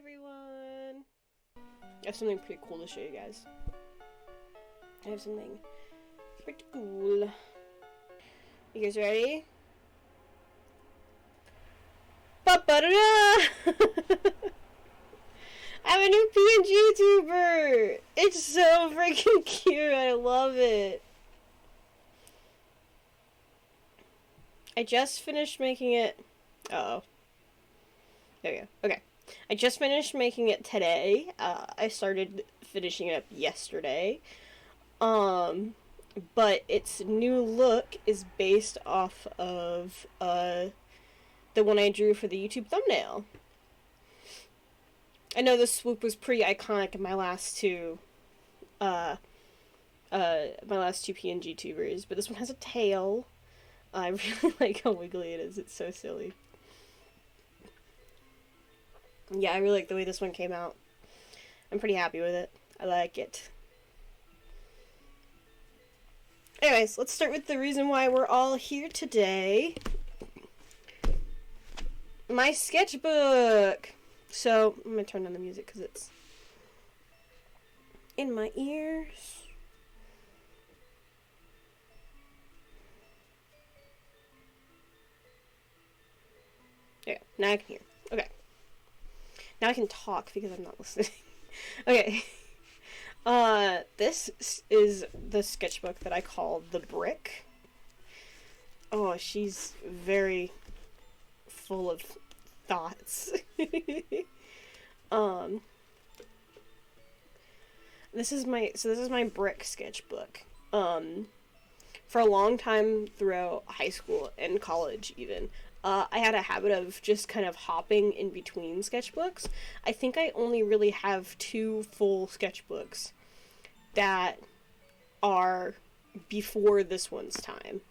everyone! I have something pretty cool to show you guys. I have something pretty cool. You guys ready? Ba-ba-da-da! I'm a new PNG YouTuber! It's so freaking cute, I love it! I just finished making it... Uh-oh. There we go. Okay. I just finished making it today. I started finishing it up yesterday. But its new look is based off of, the one I drew for the YouTube thumbnail. I know the swoop was pretty iconic in my last two, PNG tubers, but this one has a tail. I really like how wiggly it is. It's so silly. Yeah, I really like the way this one came out. I'm pretty happy with it. I like it. Anyways, let's start with the reason why we're all here today. My sketchbook! So, I'm gonna turn on the music because it's in my ears. There, now I can hear. Okay. Now I can talk because I'm not listening. Okay. This is the sketchbook that I call The Brick. Oh, she's very full of thoughts. This is my brick sketchbook. For a long time throughout high school and college even, I had a habit of just kind of hopping in between sketchbooks. I think I only really have 2 full sketchbooks that are before this one's time.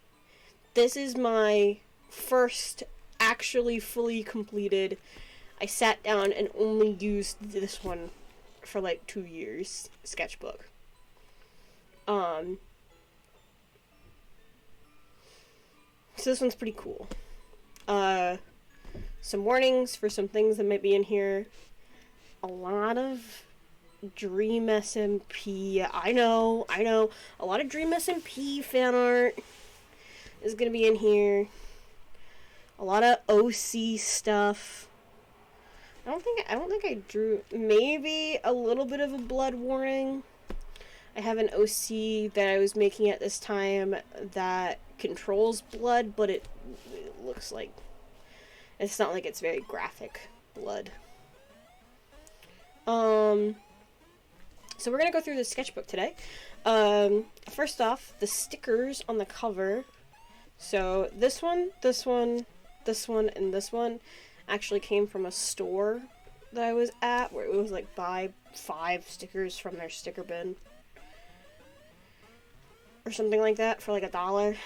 This is my first actually fully completed. I sat down and only used this one for like 2 years sketchbook. So this one's pretty cool. Some warnings for some things that might be in here. A lot of Dream SMP. I know. A lot of Dream SMP fan art is gonna be in here. A lot of OC stuff. I don't think I drew, maybe a little bit of a blood warning. I have an OC that I was making at this time that controls blood, but it looks like it's not like it's very graphic blood. So we're gonna go through the sketchbook today. First off, the stickers on the cover. So this one, and this one actually came from a store that I was at where it was like buy 5 stickers from their sticker bin or something like that for like $1.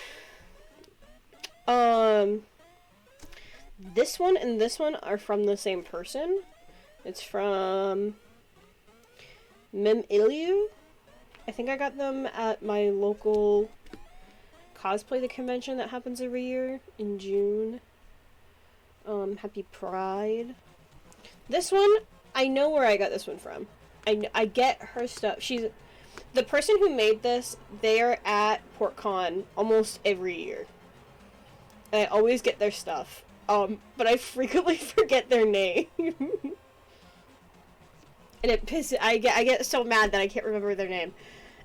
This one and this one are from the same person. It's from Mem Iliu. I think I got them at my local cosplay the convention that happens every year in June. Happy Pride. This one, I know where I got this one from. I get her stuff. She's the person who made this. They are at PortCon almost every year. And I always get their stuff. But I frequently forget their name. And it pisses. I get so mad that I can't remember their name.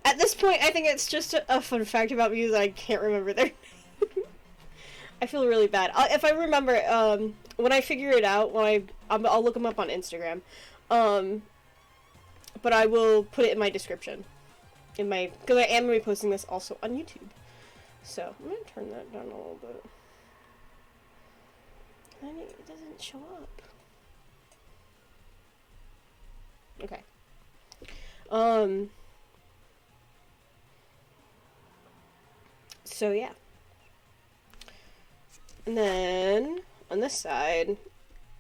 At this point, I think it's just a fun fact about me that I can't remember their name. I feel really bad. If I remember, when I figure it out, I'll look them up on Instagram. But I will put it in my description. Because I am reposting this also on YouTube. So, I'm going to turn that down a little bit. And it doesn't show up. Okay. So yeah. And then on this side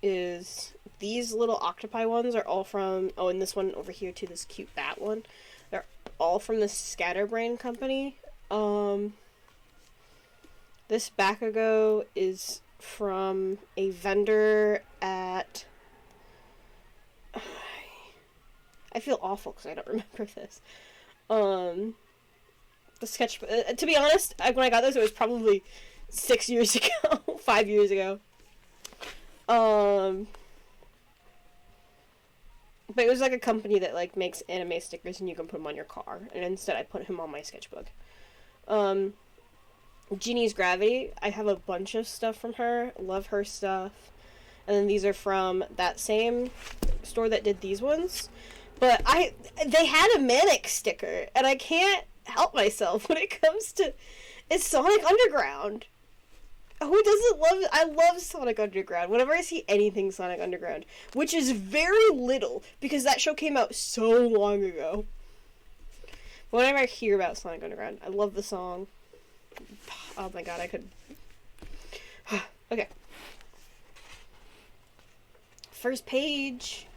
is these little octopi ones are all from, oh, and this one over here too, this cute bat one. They're all from the Scatterbrain company. This Bakugo is from a vendor at feel awful because I don't remember this. The sketchbook. To be honest, when I got this, it was probably 6 years ago, 5 years ago. But it was like a company that like makes anime stickers and you can put them on your car. And instead, I put him on my sketchbook. Jeannie's Gravity. I have a bunch of stuff from her. Love her stuff. And then these are from that same store that did these ones. But they had a Manic sticker, and I can't help myself when it comes to... It's Sonic Underground. Who doesn't love it? I love Sonic Underground. Whenever I see anything Sonic Underground, which is very little, because that show came out so long ago. Whenever I hear about Sonic Underground, I love the song. Oh my god, I could... Okay. First page.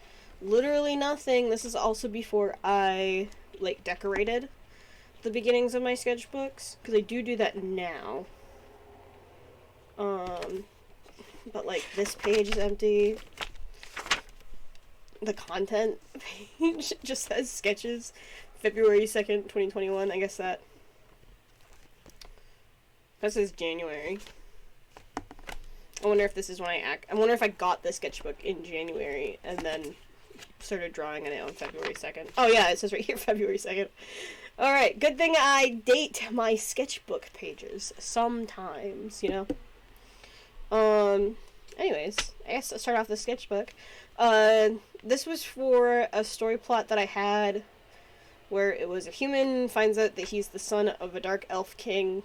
Literally nothing. This is also before I, like, decorated the beginnings of my sketchbooks, because I do that now. But, like, this page is empty. The content page just says sketches, February 2nd, 2021. I guess that says January. I wonder if this is when I wonder if I got the sketchbook in January and then started drawing on it on February 2nd. Oh yeah, it says right here, February 2nd. Alright, good thing I date my sketchbook pages sometimes, you know? Anyways, I guess I'll start off the sketchbook. This was for a story plot that I had where it was a human finds out that he's the son of a dark elf king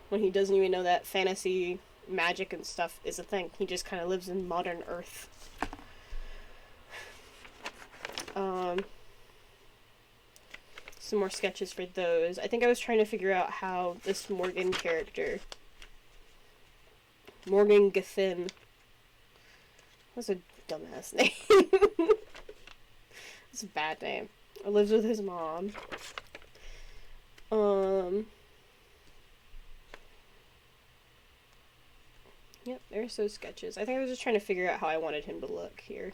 when he doesn't even know that fantasy magic and stuff is a thing. He just kind of lives in modern Earth. Some more sketches for those. I think I was trying to figure out how this Morgan character, Morgan Gethin, that's a dumbass name. It's a bad name. Lives with his mom. Yep, there's those sketches. I think I was just trying to figure out how I wanted him to look here.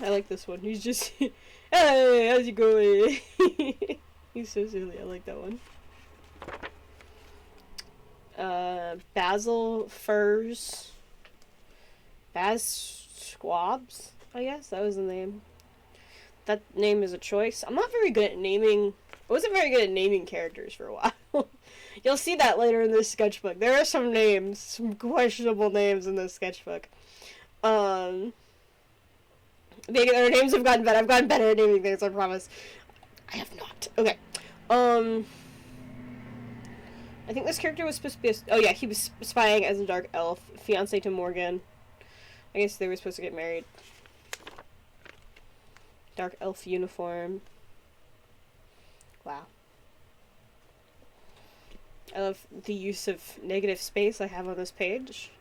I like this one. He's just, hey, how's it going? He's so silly. I like that one. Basil Furs. Baz Squabs, I guess that was the name. That name is a choice. I'm not very good at naming. I wasn't very good at naming characters for a while. You'll see that later in this sketchbook. There are some names, some questionable names in this sketchbook. Their names have gotten better. I've gotten better at naming things, I promise. I have not. Okay. I think this character was supposed to be oh yeah, he was spying as a dark elf, fiancé to Morgan. I guess they were supposed to get married. Dark elf uniform. Wow. I love the use of negative space I have on this page.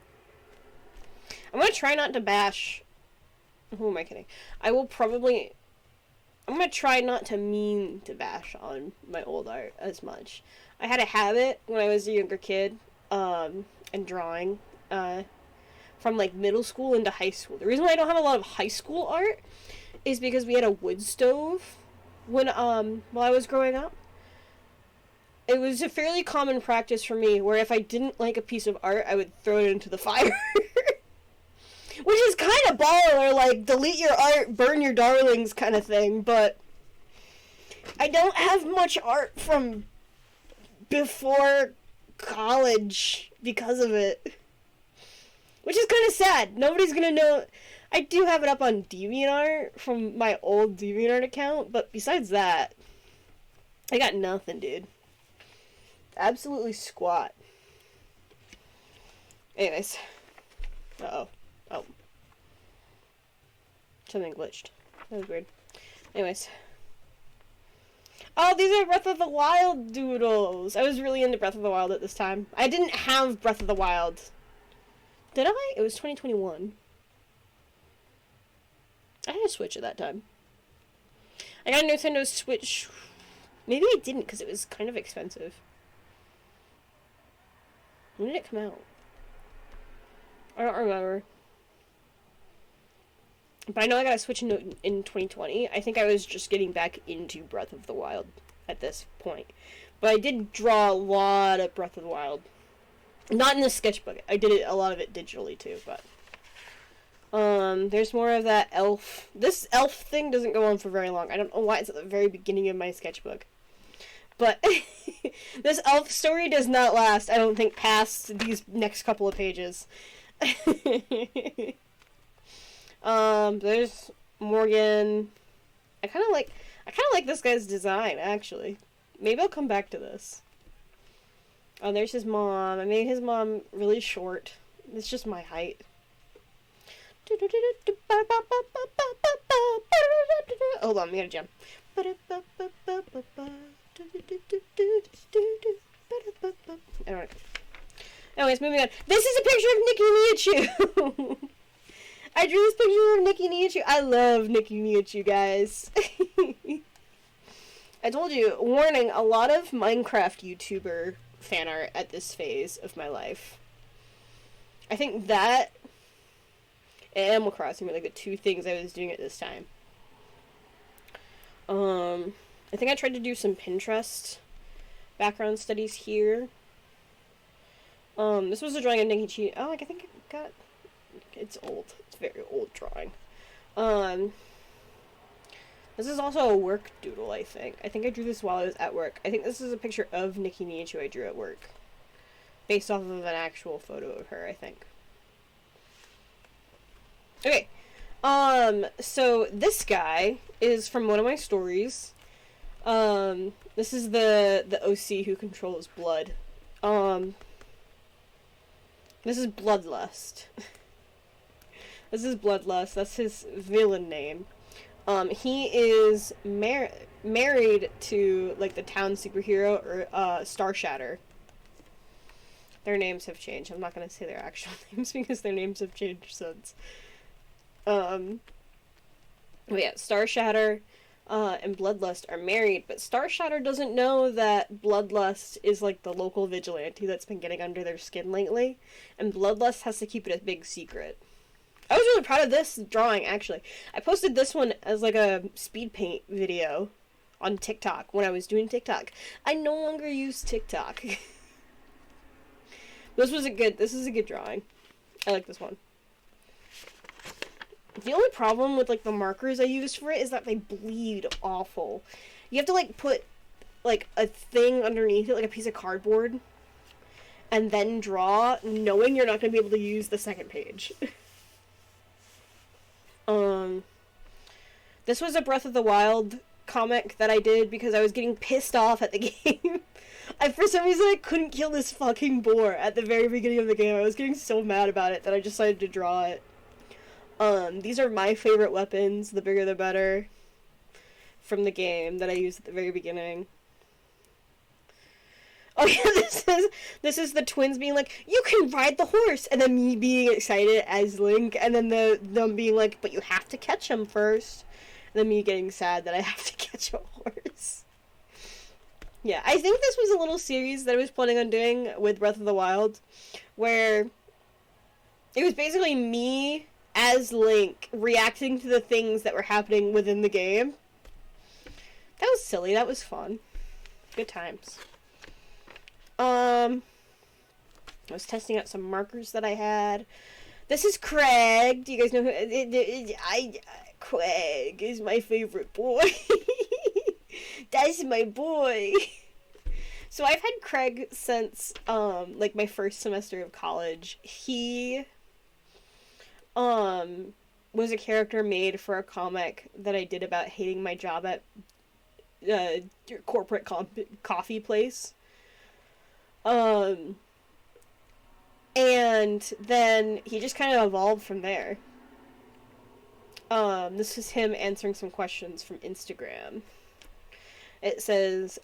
I'm gonna try not to bash... Who am I kidding? I'm gonna try not to mean to bash on my old art as much. I had a habit when I was a younger kid, in drawing, from like middle school into high school. The reason why I don't have a lot of high school art is because we had a wood stove when, while I was growing up. It was a fairly common practice for me where if I didn't like a piece of art, I would throw it into the fire. Which is kind of baller, like, delete your art, burn your darlings kind of thing, but I don't have much art from before college because of it. Which is kind of sad. Nobody's gonna know. I do have it up on DeviantArt from my old DeviantArt account, but besides that, I got nothing, dude. Absolutely squat. Anyways. Uh-oh. Oh. Something glitched. That was weird. Anyways. Oh, these are Breath of the Wild doodles. I was really into Breath of the Wild at this time. I didn't have Breath of the Wild. Did I? It was 2021. I had a Switch at that time. I got a Nintendo Switch. Maybe I didn't because it was kind of expensive. When did it come out? I don't remember. But I know I got a Switch in 2020. I think I was just getting back into Breath of the Wild at this point. But I did draw a lot of Breath of the Wild. Not in the sketchbook. I did a lot of it digitally too, but there's more of that elf. This elf thing doesn't go on for very long. I don't know why it's at the very beginning of my sketchbook. But this elf story does not last, I don't think, past these next couple of pages. There's Morgan. I kind of like this guy's design, actually. Maybe I'll come back to this. Oh, there's his mom. I made his mom really short. It's just my height. Hold on, I'm gonna jump. Anyways, moving on. This is a picture of Nicki Miachu. I drew this picture of Nicki Miachu. I love Nicki Miachu, guys. I told you, warning, a lot of Minecraft YouTuber fan art at this phase of my life. I think that and Animal Crossing were like the two things I was doing at this time. I think I tried to do some Pinterest background studies here. This was a drawing of Nicki Miachu. Oh, I think it got... It's old. It's a very old drawing. This is also a work doodle, I think. I think I drew this while I was at work. I think this is a picture of Nicki Miachu I drew at work. Based off of an actual photo of her, I think. Okay. So this guy is from one of my stories. This is the OC who controls blood. This is Bloodlust. This is Bloodlust. That's his villain name. He is married to, like, the town superhero, or, Star Shatter. Their names have changed. I'm not gonna say their actual names because their names have changed since. But yeah, Star Shatter, and Bloodlust are married, but Star Shatter doesn't know that Bloodlust is, like, the local vigilante that's been getting under their skin lately, and Bloodlust has to keep it a big secret. I was really proud of this drawing, actually. I posted this one as, like, a speed paint video on TikTok when I was doing TikTok. I no longer use TikTok. This is a good drawing. I like this one. The only problem with, like, the markers I used for it is that they bleed awful. You have to, like, put, like, a thing underneath it, like a piece of cardboard, and then draw, knowing you're not going to be able to use the second page. This was a Breath of the Wild comic that I did because I was getting pissed off at the game. For some reason, I couldn't kill this fucking boar at the very beginning of the game. I was getting so mad about it that I decided to draw it. These are my favorite weapons, the bigger the better, from the game that I used at the very beginning. Oh yeah, this is the twins being like, you can ride the horse, and then me being excited as Link, and then them being like, but you have to catch him first, and then me getting sad that I have to catch a horse. Yeah, I think this was a little series that I was planning on doing with Breath of the Wild, where it was basically me as Link reacting to the things that were happening within the game. That was silly, that was fun. Good times. I was testing out some markers that I had. This is Craig. Do you guys know who... Craig is my favorite boy. That's my boy. So I've had Craig since, like, my first semester of college. He, was a character made for a comic that I did about hating my job at, corporate coffee place. And then he just kind of evolved from there. This is him answering some questions from Instagram. It says,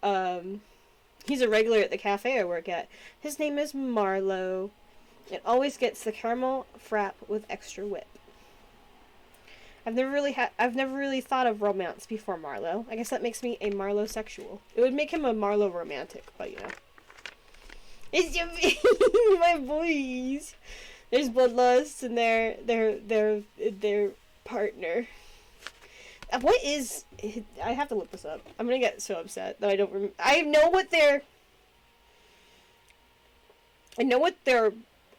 he's a regular at the cafe I work at. His name is Marlo. It always gets the caramel frap with extra whip. I've never really thought of romance before Marlo. I guess that makes me a Marlo-sexual. It would make him a Marlo romantic, but you know. It's my boys. There's Bloodlust and their partner. What is... I have to look this up. I'm gonna get so upset that I don't remember. I know what their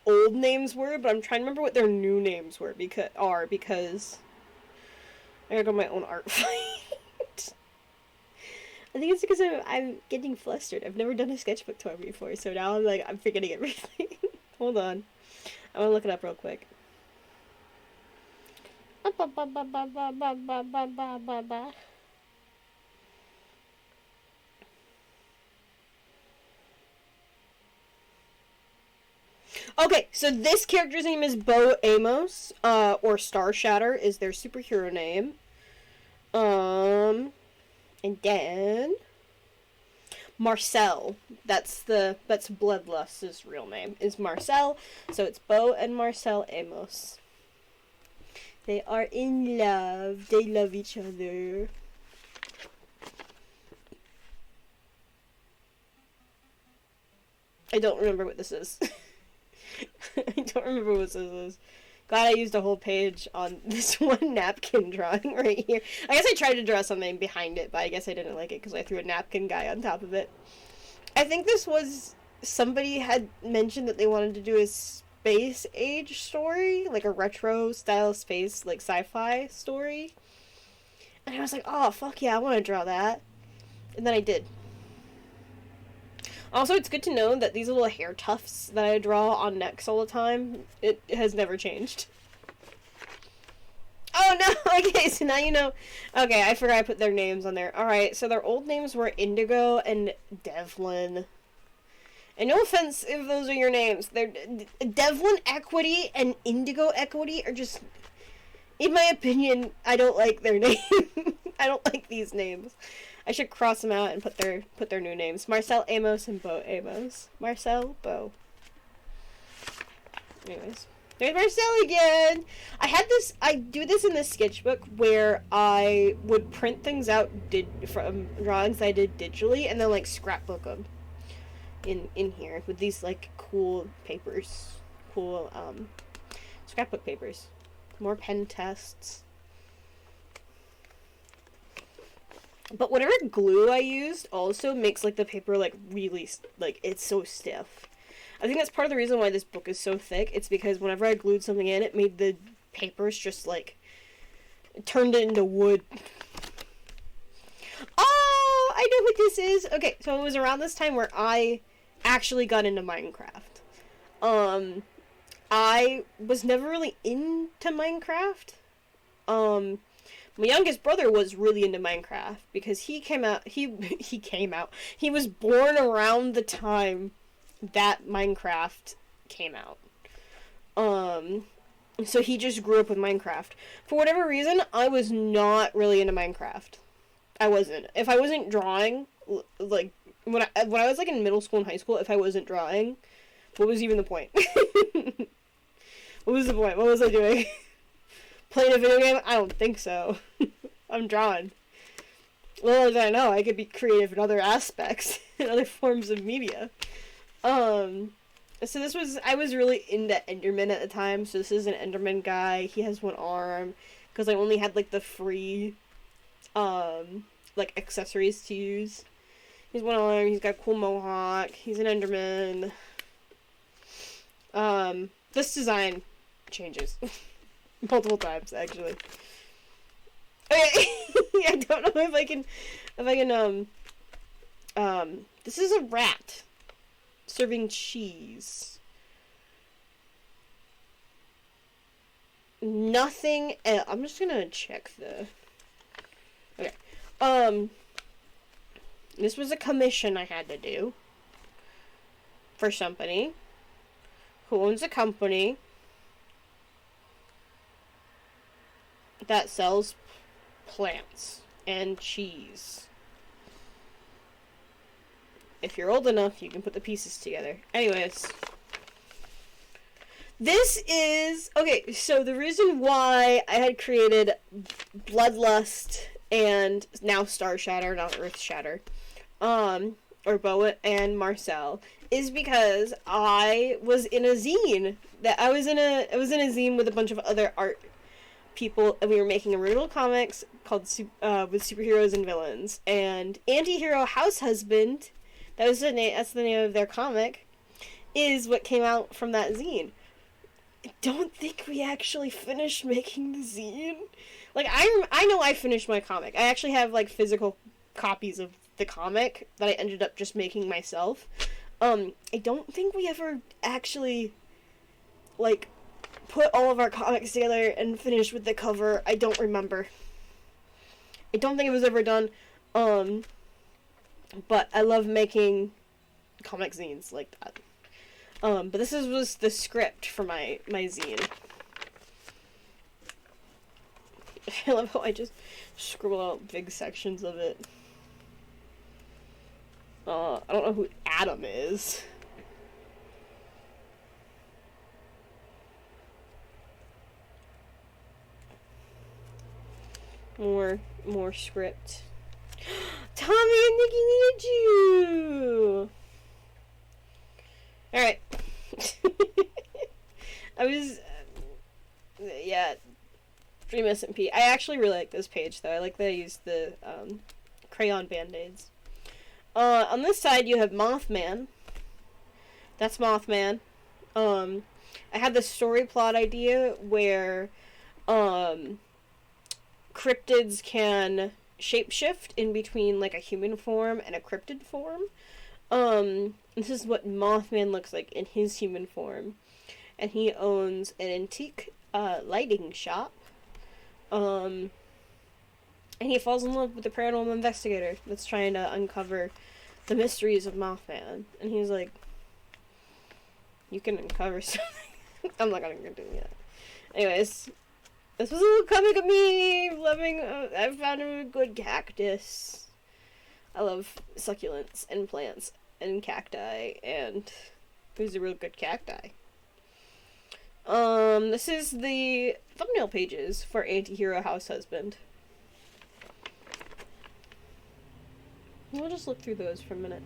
old names were, but I'm trying to remember what their new names were because I gotta go my own art fight. I think it's because I'm getting flustered. I've never done a sketchbook tour before, so now I'm forgetting everything. Hold on. I want to look it up real quick. Okay, so this character's name is Bo Amos, or Star Shatter is their superhero name. And then Marcel, that's Bloodlust's real name, is Marcel, so it's Bo and Marcel Amos. They are in love. They love each other. I don't remember what this is. I don't remember what this is. Glad I used a whole page on this one napkin drawing right here. I guess I tried to draw something behind it, but I guess I didn't like it because I threw a napkin guy on top of it. I think this was... Somebody had mentioned that they wanted to do a space age story, like a retro style space, like sci-fi story. And I was like, oh, fuck yeah, I want to draw that. And then I did. Also, it's good to know that these little hair tufts that I draw on necks all the time, it has never changed. Oh no! Okay, so now you know. Okay, I forgot I put their names on there. Alright, so their old names were Indigo and Devlin. And no offense if those are your names. They're Devlin Equity and Indigo Equity are just... In my opinion, I don't like their name. I don't like these names. I should cross them out and put their new names. Marcel Amos and Bo Amos. Marcel, Bo. Anyways. There's Marcel again! I do this in the sketchbook where I would print things out from drawings I did digitally and then like scrapbook them in here with these like cool papers. Cool scrapbook papers. More pen tests. But whatever glue I used also makes, like, the paper, like, really, like, it's so stiff. I think that's part of the reason why this book is so thick. It's because whenever I glued something in, it made the papers just, like, it turned it into wood. Oh, I know what this is! Okay, so it was around this time where I actually got into Minecraft. I was never really into Minecraft. My youngest brother was really into Minecraft because he was born around the time that Minecraft came out. So he just grew up with Minecraft. For whatever reason, I was not really into Minecraft. I wasn't. If I wasn't drawing, like, when I was, like, in middle school and high school, if I wasn't drawing, what was even the point? What was the point? What was I doing? Playing a video game? I don't think so. I'm drawing. Little as I know, I could be creative in other aspects, in other forms of media. So I was really into Enderman at the time, so this is an Enderman guy. He has one arm, because I only had, like, the free, like, accessories to use. He's one arm, he's got a cool mohawk, he's an Enderman. This design changes. Multiple times, actually. Okay, I don't know if I can, this is a rat serving cheese. Nothing else. I'm just gonna check the, okay, this was a commission I had to do for somebody who owns a company that sells plants and cheese. If you're old enough, you can put the pieces together. Anyways. This is... Okay, so the reason why I had created Bloodlust and now Star Shatter, not Earth Shatter, or Boa and Marcel, is because I was in a zine. I was in a zine with a bunch of other people, and we were making original comics called with superheroes and villains. And Antihero House Husband, that's the name of their comic, is what came out from that zine. I don't think we actually finished making the zine. Like, I know I finished my comic. I actually have, like, physical copies of the comic that I ended up just making myself. I don't think we ever actually, like, put all of our comics together and finished with the cover. I don't remember. I don't think it was ever done. But I love making comic zines like that. But this was the script for my zine. I love how I just scribble out big sections of it. I don't know who Adam is. More script. Tommy and Nikki need you! Alright. I was... yeah. Dream SMP. I actually really like this page, though. I like that I used the crayon band-aids. On this side, you have Mothman. That's Mothman. I had this story plot idea where cryptids can shapeshift in between, like, a human form and a cryptid form. This is what Mothman looks like in his human form. And he owns an antique lighting shop. And he falls in love with the paranormal investigator that's trying to uncover the mysteries of Mothman. And he's like, you can uncover something. I'm not gonna do that. Anyways, this was a little comic of me loving, I found a good cactus. I love succulents and plants and cacti, and it was a real good cacti. This is the thumbnail pages for Antihero House Husband. We'll just look through those for a minute.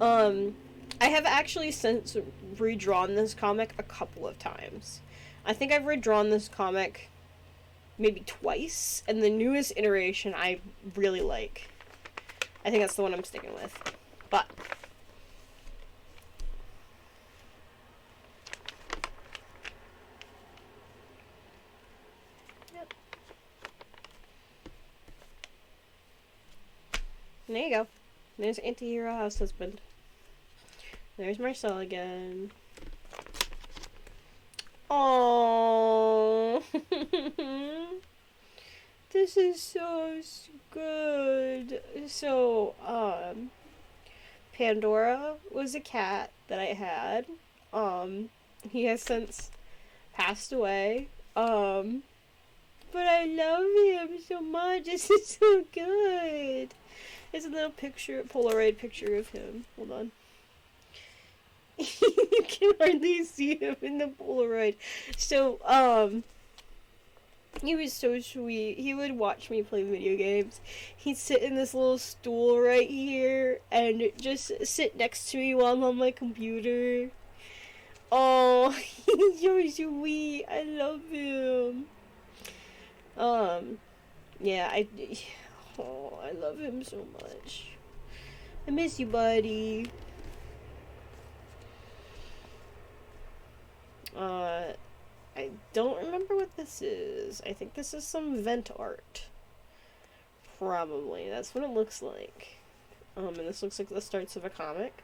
I have actually since redrawn this comic a couple of times. I think I've redrawn this comic maybe twice, and the newest iteration I really like. I think that's the one I'm sticking with. But yep. There you go. There's Antihero House Husband. There's Marcel again. Oh, this is so good. So, Pandora was a cat that I had. He has since passed away. But I love him so much. This is so good. It's a little picture, Polaroid picture of him. Hold on. You can hardly see him in the Polaroid. So, he was so sweet. He would watch me play video games. He'd sit in this little stool right here and just sit next to me while I'm on my computer. Oh, he's so sweet. I love him. Yeah, I love him so much. I miss you, buddy. I don't remember what this is. I think this is some vent art. Probably. That's what it looks like. And this looks like the starts of a comic.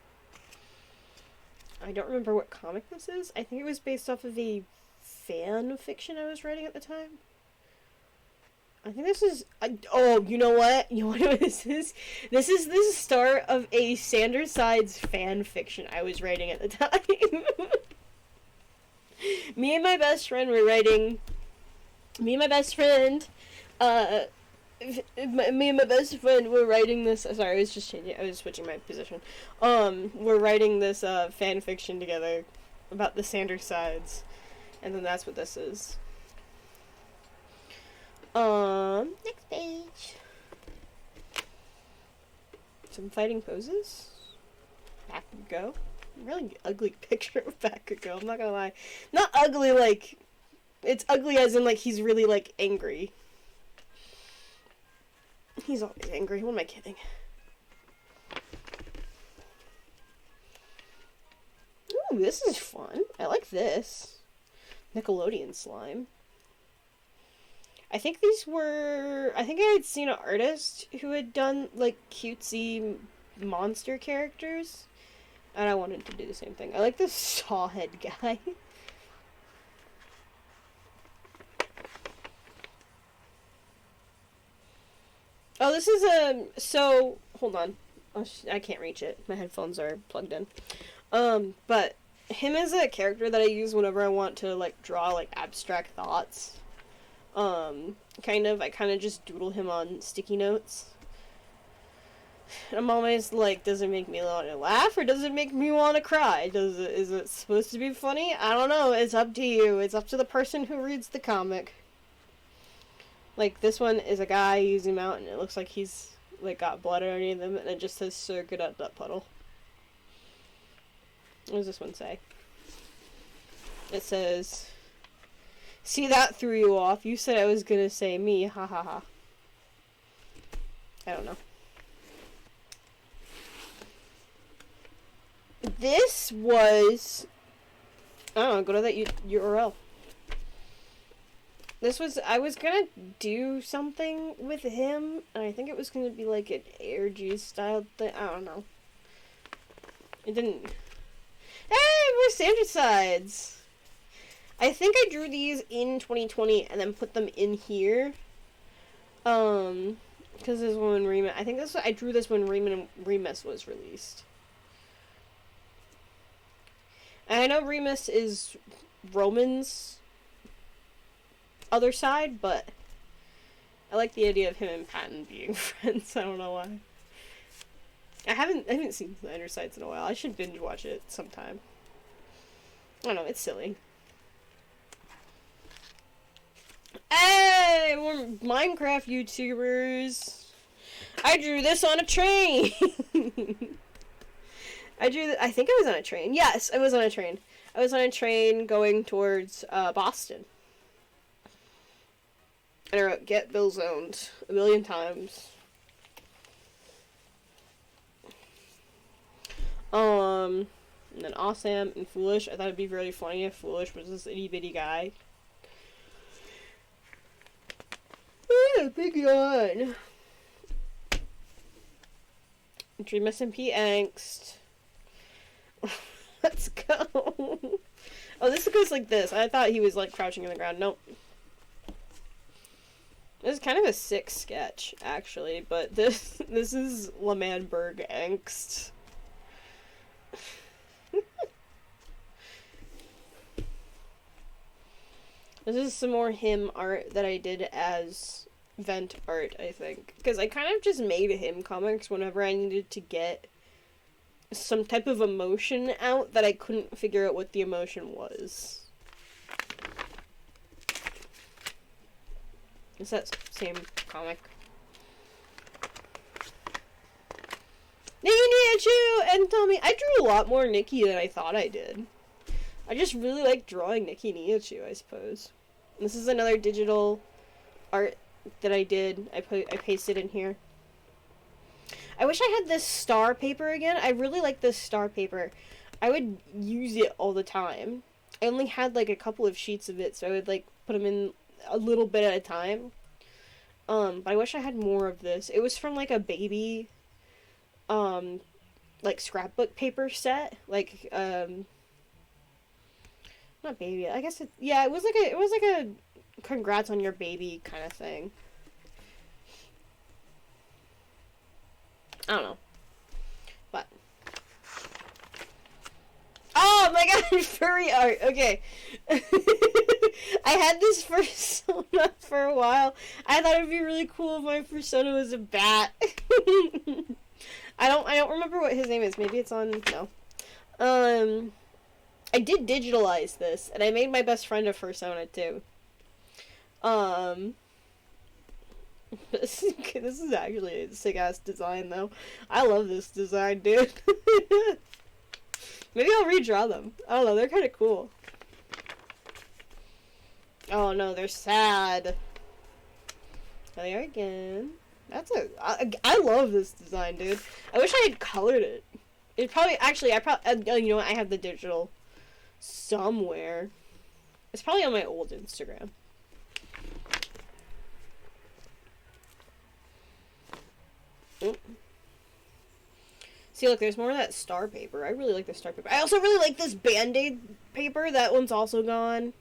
I don't remember what comic this is. I think it was based off of a fan fiction I was writing at the time. I think this is... oh, you know what? You know what this is? This is the start of a Sanders Sides fan fiction I was writing at the time. Me and my best friend were writing... Me and my best friend were writing this... Sorry, I was just changing... I was switching my position. We're writing this fan fiction together about the Sanders Sides. And then that's what this is. Next page. Some fighting poses. Bakugo. Really ugly picture of Bakugo, I'm not gonna lie. Not ugly like It's ugly as in, like, he's really, like, angry. He's always angry. What am I kidding? Ooh, this is fun. I like this. Nickelodeon slime. I think I had seen an artist who had done, like, cutesy monster characters. And I wanted to do the same thing. I like this saw head guy. Oh, this is so, hold on. Oh, I can't reach it. My headphones are plugged in. But him as a character that I use whenever I want to, like, draw, like, abstract thoughts. I kind of just doodle him on sticky notes. I'm always like, does it make me want to laugh or does it make me want to cry? Is it supposed to be funny? I don't know. It's up to you. It's up to the person who reads the comic. Like, this one is a guy, you zoom out, and it looks like he's, like, got blood underneath him, and it just says, "Sir, get out that puddle." What does this one say? It says, "See, that threw you off. You said I was gonna say me, ha ha ha." I don't know. This was, I don't know, go to that URL. I was gonna do something with him, and I think it was gonna be like an AirG style thing. I don't know. It didn't. Hey, more Sandersides! I think I drew these in 2020 and then put them in here. Because this one when I drew this when Remus was released. And I know Remus is Roman's other side, but I like the idea of him and Patton being friends. I don't know why. I haven't seen Sandersides in a while. I should binge watch it sometime. I don't know, it's silly. Hey, more Minecraft YouTubers. I drew this on a train. I think I was on a train. Yes, I was on a train. I was on a train going towards Boston. And I wrote, "Get Bill Zoned" a million times. And then Awesome and Foolish. I thought it'd be really funny if Foolish was this itty bitty guy. Ah, big yawn. Dream SMP Angst. Let's go. Oh, this goes like this. I thought he was like crouching in the ground. Nope. This is kind of a sick sketch, actually, but this is L'Manberg Angst. This is some more him art that I did as vent art, I think. Because I kind of just made him comics whenever I needed to get some type of emotion out that I couldn't figure out what the emotion was. It's that same comic. Nikki Niachu and Tommy. I drew a lot more Nikki than I thought I did. I just really like drawing Nikki Niachu, I suppose. And this is another digital art that I did. I pasted in here. I wish I had this star paper again. I really like this star paper. I would use it all the time. I only had like a couple of sheets of it, so I would like put them in a little bit at a time. But I wish I had more of this. It was from like a baby, like scrapbook paper set. Like, not baby. I guess it was like a congrats on your baby kind of thing. I don't know. But oh my god, furry art. Okay. I had this persona for a while. I thought it'd be really cool if my persona was a bat. I don't remember what his name is. Maybe it's on no. I did digitalize this, and I made my best friend a persona too. This is actually a sick ass design though. I love this design, dude. Maybe I'll redraw them. I don't know, they're kind of cool. Oh no, they're sad. There they are again. I love this design, dude. I wish I had colored it. It probably, actually, you know what, I have the digital somewhere. It's probably on my old Instagram. Mm. See, look, there's more of that star paper. I really like the star paper. I also really like this Band-Aid paper. That one's also gone.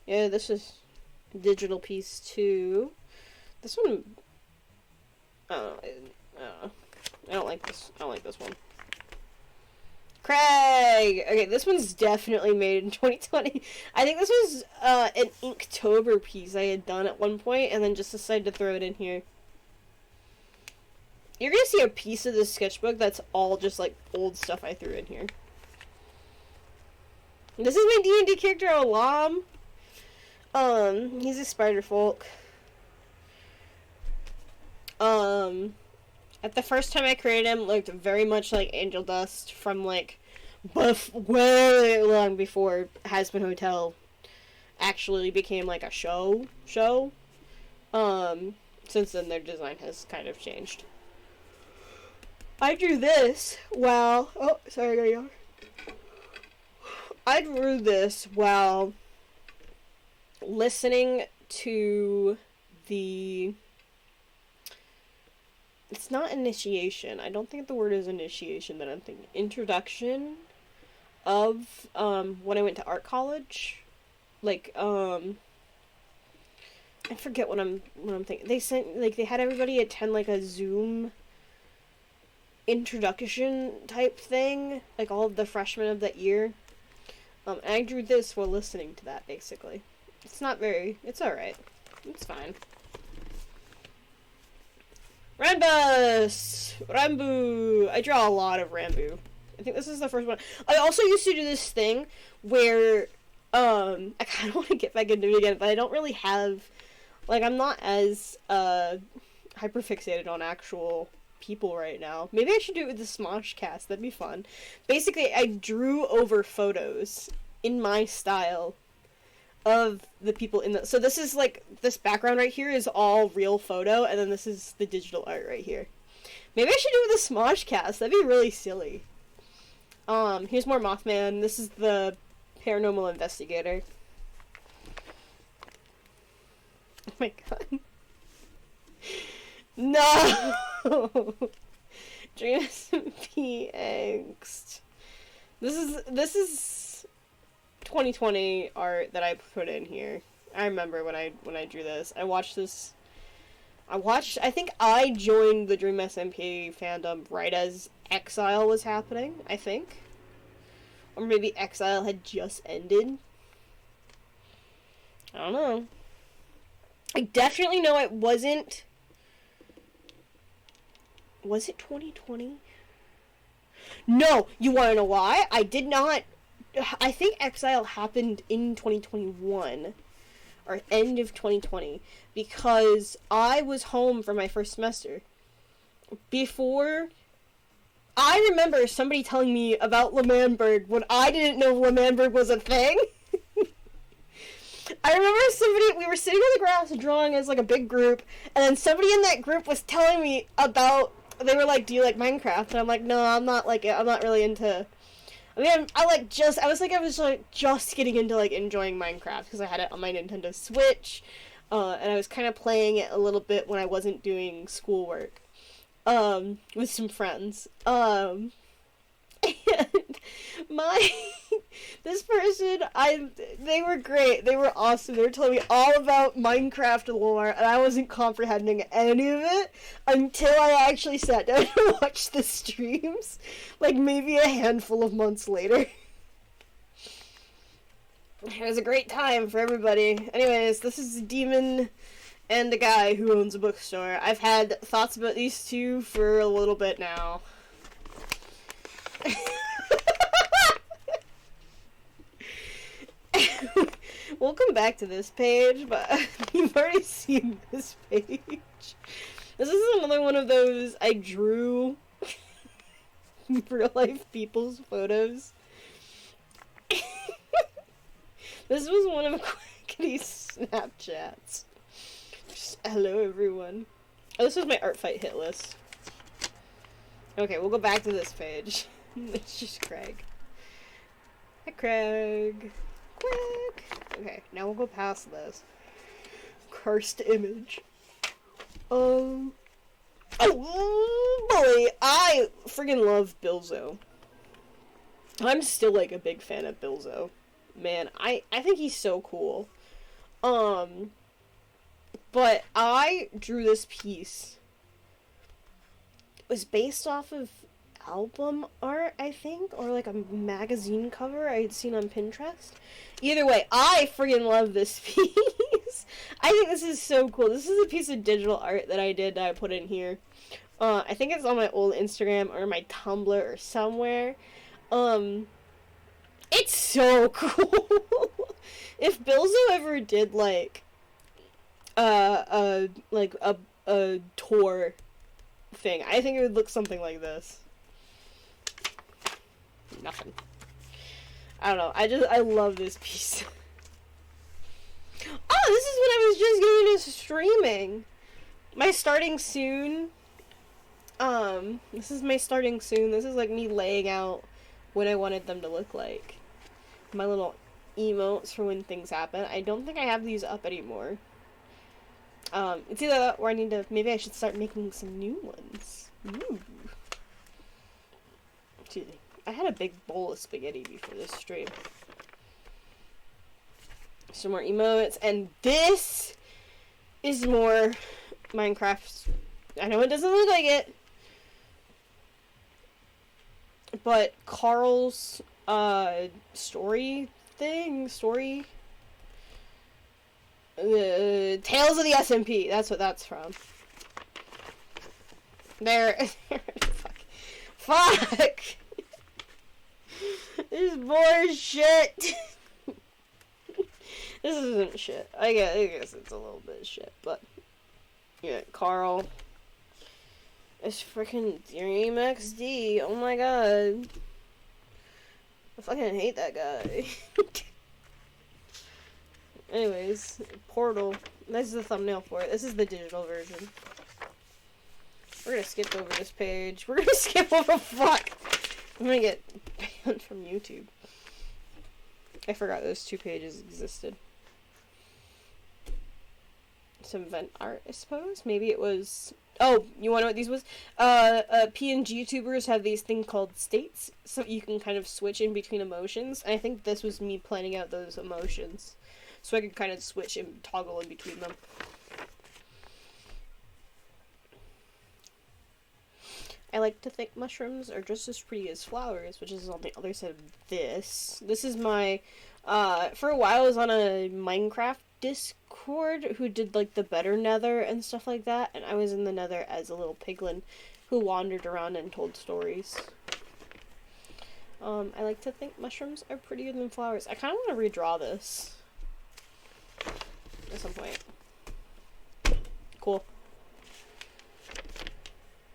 Yeah, this is a digital piece too. This one, I don't like this. I don't like this one. Craig! Okay, this one's definitely made in 2020. I think this was an Inktober piece I had done at one point, and then just decided to throw it in here. You're gonna see a piece of this sketchbook that's all just like old stuff I threw in here. This is my D&D character, Olam. He's a spider folk. At the first time I created him, looked very much like Angel Dust from, like, way long before Hazbin Hotel actually became, like, a show. Since then their design has kind of changed. I drew this while... Oh, sorry, there you are. I drew this while listening to the... It's not initiation. I don't think the word is initiation that I'm thinking. Introduction of, when I went to art college. Like, I forget what I'm thinking. They sent, like, they had everybody attend, like, a Zoom introduction type thing. Like, all of the freshmen of that year. And I drew this while listening to that, basically. It's not very... It's alright. It's fine. Rambus! Rambu! I draw a lot of Rambu. I think this is the first one. I also used to do this thing where, I kind of want to get back into it again, but I don't really have... Like, I'm not as, hyperfixated on actual people right now. Maybe I should do it with the Smoshcast. That'd be fun. Basically, I drew over photos in my style of the people in the... So this is, like, this background right here is all real photo, and then this is the digital art right here. Maybe I should do it with the Smoshcast. That'd be really silly. Here's more Mothman. This is the paranormal investigator. Oh my god. No! Dreams P angst. This is 2020 art that I put in here. I remember when I drew this. I think I joined the Dream SMP fandom right as Exile was happening, I think. Or maybe Exile had just ended. I don't know. I definitely know it wasn't... Was it 2020? No! You wanna know why? I did not... I think Exile happened in 2021. Or end of 2020. Because I was home for my first semester. Before... I remember somebody telling me about L'Manberg when I didn't know L'Manberg was a thing. I remember we were sitting on the grass drawing as like a big group, and then somebody in that group was telling me about, they were like, do you like Minecraft? And I'm like, no, I'm not really into, I mean, I was just getting into like enjoying Minecraft because I had it on my Nintendo Switch, and I was kind of playing it a little bit when I wasn't doing schoolwork, with some friends, and this person, they were great, they were awesome, they were telling me all about Minecraft lore, and I wasn't comprehending any of it until I actually sat down to watch the streams, like maybe a handful of months later. It was a great time for everybody. Anyways, this is a demon and a guy who owns a bookstore. I've had thoughts about these two for a little bit now. We'll come back to this page, but you've already seen this page. This is another one of those I drew real life people's photos. This was one of Quackity's Snapchats. Just, hello everyone. Oh, this was my art fight hit list. Okay, we'll go back to this page. It's just Craig. Hi, Craig. Quick. Okay, now we'll go past this. Cursed image. Oh boy, I friggin' love Bilzo. I'm still like a big fan of Bilzo. Man, I think he's so cool. But I drew this piece. It was based off of album art, I think, or like a magazine cover I had seen on Pinterest. Either way, I friggin' love this piece. I think this is so cool. This is a piece of digital art that I did that I put in here. I think it's on my old Instagram or my Tumblr or somewhere. It's so cool. If Bilzo ever did like a tour thing, I think it would look something like this. Nothing. I don't know. I love this piece. Oh, this is when I was just getting into streaming. My starting soon. This is my starting soon. This is like me laying out what I wanted them to look like. My little emotes for when things happen. I don't think I have these up anymore. It's either that or I need to, maybe I should start making some new ones. Ooh. Excuse me. I had a big bowl of spaghetti before this stream. Some more emotes, and this is more Minecraft. I know it doesn't look like it, but Carl's story thing, Tales of the SMP. That's what that's from. There. Fuck. This is more shit. This isn't shit. I guess it's a little bit shit, but yeah, Carl. It's freaking Dream XD. Oh my god. I fucking hate that guy. Anyways, Portal. This is the thumbnail for it. This is the digital version. We're gonna skip over this page. We're gonna skip over. Fuck. I'm gonna get banned from YouTube. I forgot those two pages existed. Some event art, I suppose. Maybe it was. Oh, you want to know what these was? PNG YouTubers have these thing called states, so you can kind of switch in between emotions. And I think this was me planning out those emotions, so I could kind of switch and toggle in between them. I like to think mushrooms are just as pretty as flowers, which is on the other side of this. This is my, for a while I was on a Minecraft Discord who did like the better nether and stuff like that, and I was in the nether as a little piglin who wandered around and told stories. I like to think mushrooms are prettier than flowers. I kind of want to redraw this at some point. Cool.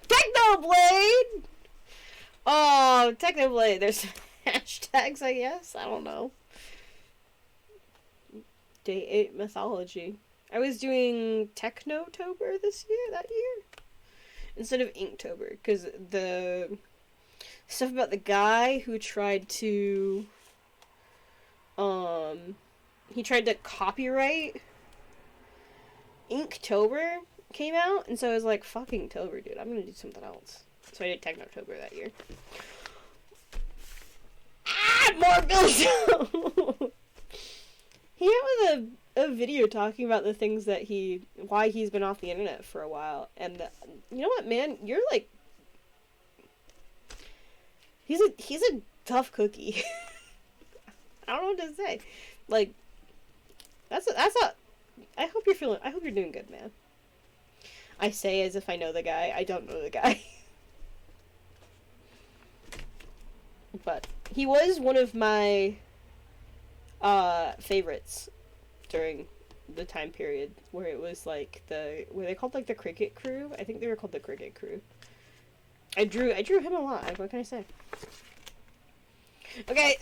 Technoblade! Oh, Technoblade. There's hashtags, I guess. I don't know. Day 8 mythology. I was doing Technotober that year. Instead of Inktober. Because the stuff about the guy who tried to, he tried to copyright Inktober came out, and so I was like, fuck Inktober, dude, I'm gonna do something else. So I did Technotober that year. Ah, more Bilzo! He had with a video talking about the things that why he's been off the internet for a while, and you know what, man, you're like, he's a tough cookie. I don't know what to say. Like, that's a, I hope you're doing good, man. I say as if I know the guy. I don't know the guy. But he was one of my favorites during the time period where it was like were they called like the Cricket Crew? I think they were called the Cricket Crew. I drew him a lot. What can I say? Okay.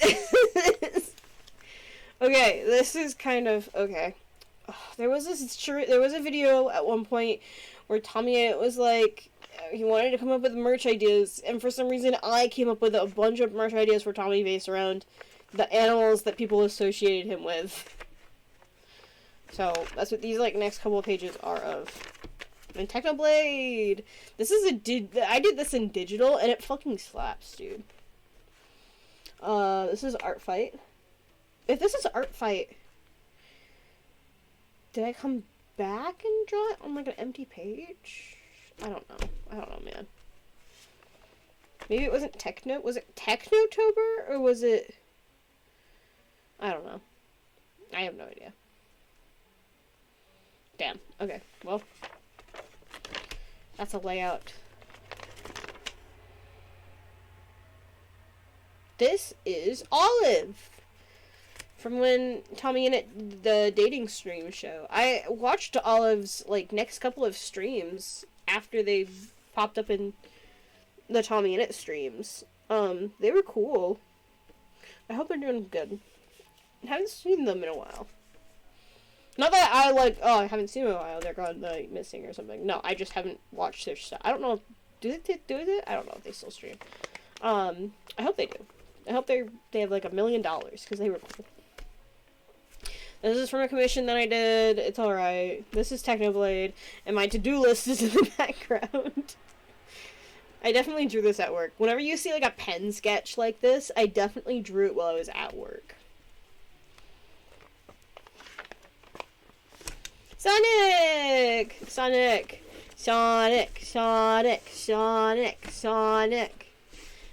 Okay, this is kind of okay. There was a video at one point where Tommy was like, he wanted to come up with merch ideas, and for some reason I came up with a bunch of merch ideas for Tommy based around the animals that people associated him with. So that's what these like next couple of pages are of. And Technoblade. This is I did this in digital and it fucking slaps, dude. This is Art Fight. If this is Art Fight, did I come back and draw it on like an empty page? I don't know, man. Maybe it wasn't Techno. Was it Technotober or was it? I don't know. I have no idea. Damn. Okay. Well, that's a layout. This is Olive from when Tommy and It, the dating stream show. I watched Olive's like next couple of streams after they popped up in the Tommy and It streams. They were cool. I hope they're doing good. I haven't seen them in a while. Not that I like, I haven't seen them in a while, they're gone like missing or something. No, I just haven't watched their stuff. I don't know, do they? I don't know if they still stream. I hope they do. I hope they have like $1 million, because they were cool. This is from a commission that I did. It's alright. This is Technoblade, and my to-do list is in the background. I definitely drew this at work. Whenever you see like a pen sketch like this, I definitely drew it while I was at work. Sonic! Sonic! Sonic! Sonic! Sonic! Sonic!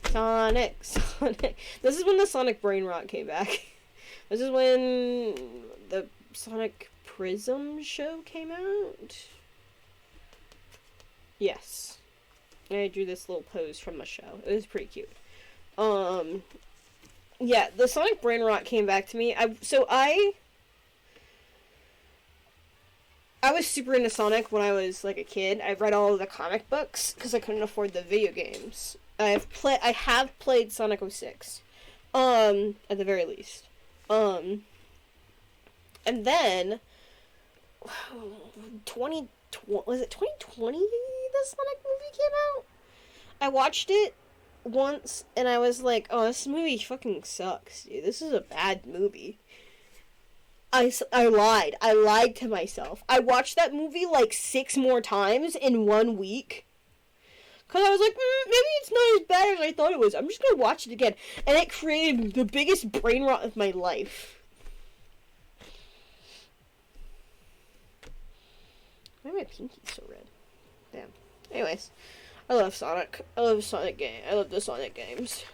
Sonic! Sonic! This is when the Sonic Brain Rot came back. This is when the Sonic Prism show came out. Yes. I drew this little pose from the show. It was pretty cute. Yeah, the Sonic Brain Rot came back to me. I was super into Sonic when I was like a kid. I read all of the comic books because I couldn't afford the video games. I have played Sonic 06. At the very least. And then was it 2020 the Sonic movie came out? I watched it once and I was like, oh, this movie fucking sucks, dude. This is a bad movie. I lied. I lied to myself. I watched that movie like 6 more times in 1 week. Because I was like, maybe it's not as bad as I thought it was. I'm just going to watch it again. And it created the biggest brain rot of my life. Why are my pinkies so red? Damn. Anyways. I love Sonic. I love the Sonic games.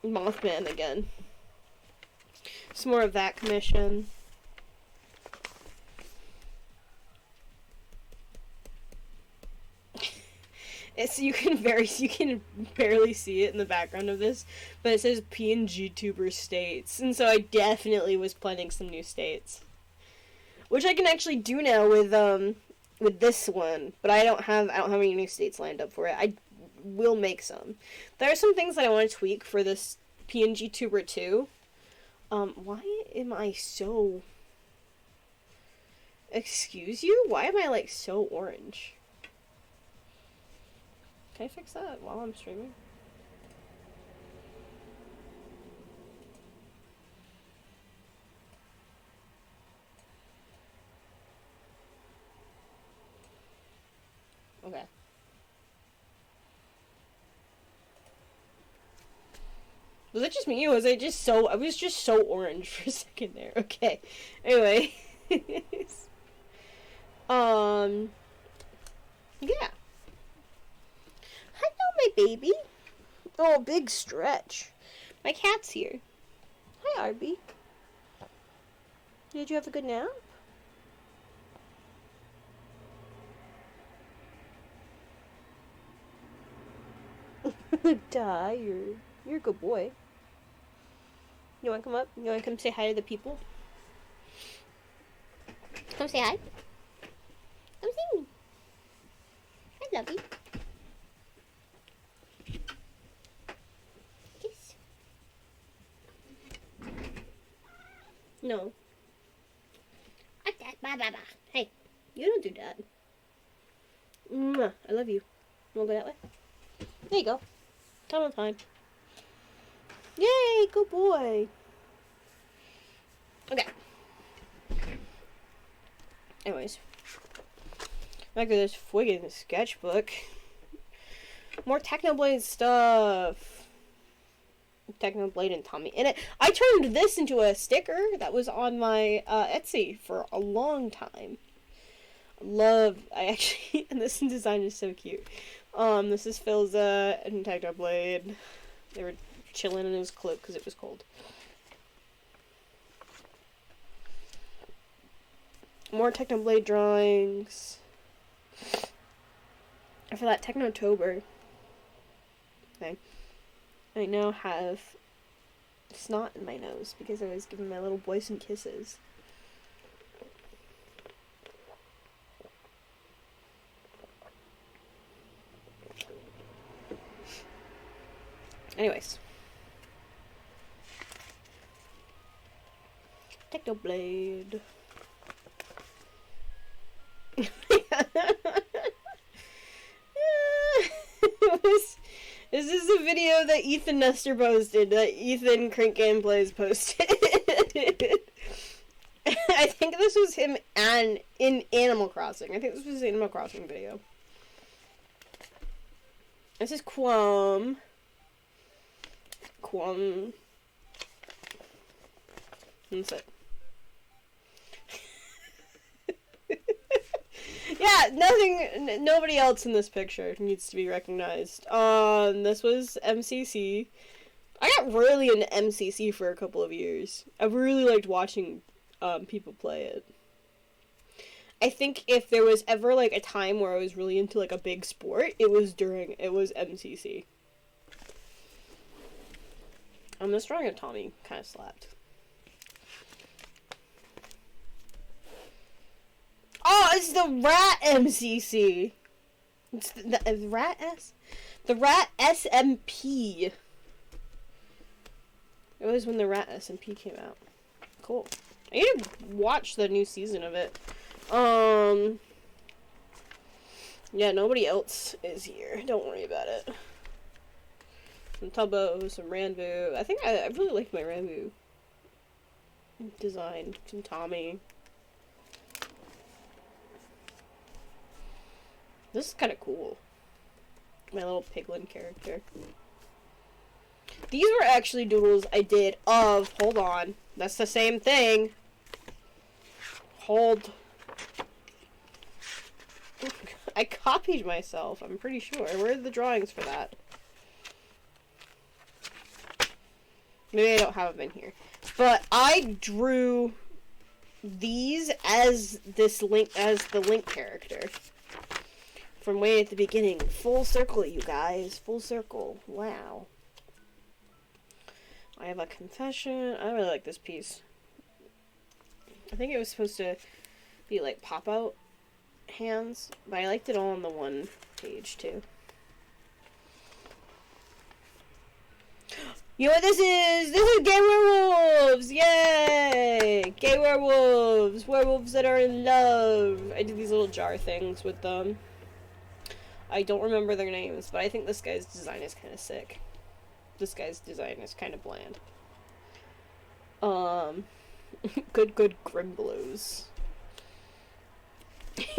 Mothman again. Some more of that commission. You can barely see it in the background of this, but it says PNG Tuber states, and so I definitely was planning some new states, which I can actually do now with this one, but I don't have any new states lined up for it. I will make some. There are some things that I want to tweak for this PNG Tuber 2. Why am I so... Excuse you? Why am I, like, so orange? Can I fix that while I'm streaming? Okay. Was it just me, or was I was just so orange for a second there. Okay. Anyway. Yeah. Hello, my baby. Oh, big stretch. My cat's here. Hi, Arby. Did you have a good nap? Duh, you're a good boy. You wanna come up? You wanna come say hi to the people? Come say hi. Come see me. I love you. Hey, you don't do that. Mwah, I love you. You wanna go that way? There you go. Tunnel time. Yay, good boy. Okay. Anyways. Back to this friggin' sketchbook. More Technoblade stuff. Technoblade and Tommy in it. I turned this into a sticker that was on my Etsy for a long time. I actually, and this design is so cute. This is Philza and Technoblade. They were chilling in his cloak because it was cold. More Technoblade drawings. For that Technotober thing, I now have snot in my nose because I was giving my little boy some kisses. Anyways. Technoblade. This is a video that Ethan Nestor posted, that Ethan Crank Gameplays posted. I think this was him in Animal Crossing. I think this was an Animal Crossing video. This is Quam. That's it. Yeah, nobody else in this picture needs to be recognized. This was MCC. I got really into MCC for a couple of years. I really liked watching people play it. I think if there was ever like a time where I was really into like a big sport, it was MCC. This drawing of Tommy kind of slapped. Oh, it's the Rat MCC. It's the Rat S? The Rat SMP. It was when the Rat SMP came out. Cool. I need to watch the new season of it. Yeah, nobody else is here. Don't worry about it. Some Tubbo, some Ranbu. I think I really liked my Ranbu design. Some Tommy. This is kind of cool. My little piglin character. These were actually doodles I did of... Hold on. That's the same thing. Hold. I copied myself, I'm pretty sure. Where are the drawings for that? Maybe I don't have them in here. But I drew these as the Link character. From way at the beginning. Full circle, you guys. Full circle. Wow. I have a confession. I really like this piece. I think it was supposed to be like pop-out hands, but I liked it all on the one page, too. You know what this is? This is Gay Werewolves! Yay! Gay werewolves! Werewolves that are in love! I did these little jar things with them. I don't remember their names, but I think this guy's design is kind of sick. This guy's design is kind of bland. Good Grimblows.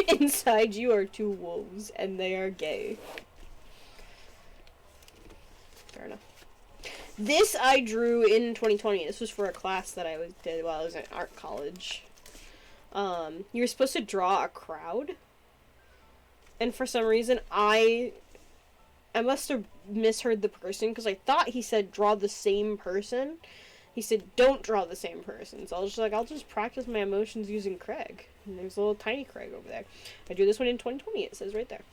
Inside you are two wolves, and they are gay. Fair enough. This I drew in 2020. This was for a class that I did while I was in art college. You were supposed to draw a crowd. And for some reason, I must have misheard the person, because I thought he said draw the same person. He said don't draw the same person. So I was just like, I'll just practice my emotions using Craig. And there's a little tiny Craig over there. I drew this one in 2020, it says right there.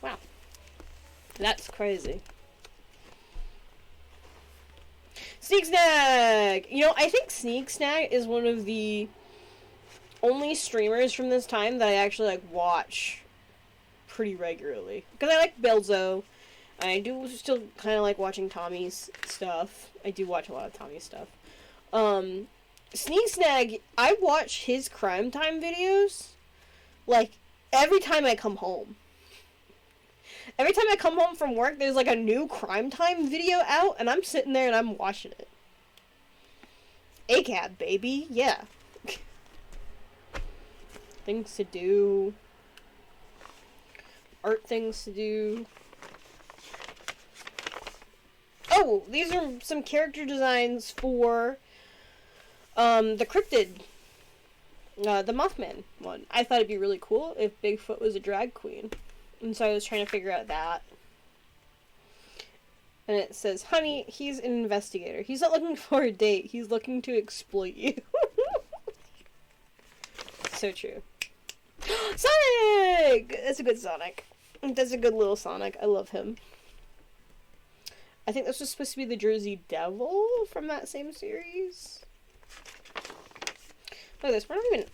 Wow. That's crazy. Sneak Snack! You know, I think Sneak Snack is one of the only streamers from this time that I actually, like, watch pretty regularly. Because I like Belzo. I do still kind of like watching Tommy's stuff. I do watch a lot of Tommy's stuff. Sneak Snag, I watch his crime time videos, like, every time I come home. Every time I come home from work, there's, like, a new crime time video out, and I'm sitting there and I'm watching it. ACAB, baby. Yeah. Things to do. Art things to do. Oh, these are some character designs for the cryptid, the Mothman one. I thought it'd be really cool if Bigfoot was a drag queen, and so I was trying to figure out that. And it says, "Honey, he's an investigator. He's not looking for a date. He's looking to exploit you." So true. Sonic! That's a good Sonic. That's a good little Sonic. I love him. I think this was supposed to be the Jersey Devil from that same series. Look at this. We're not even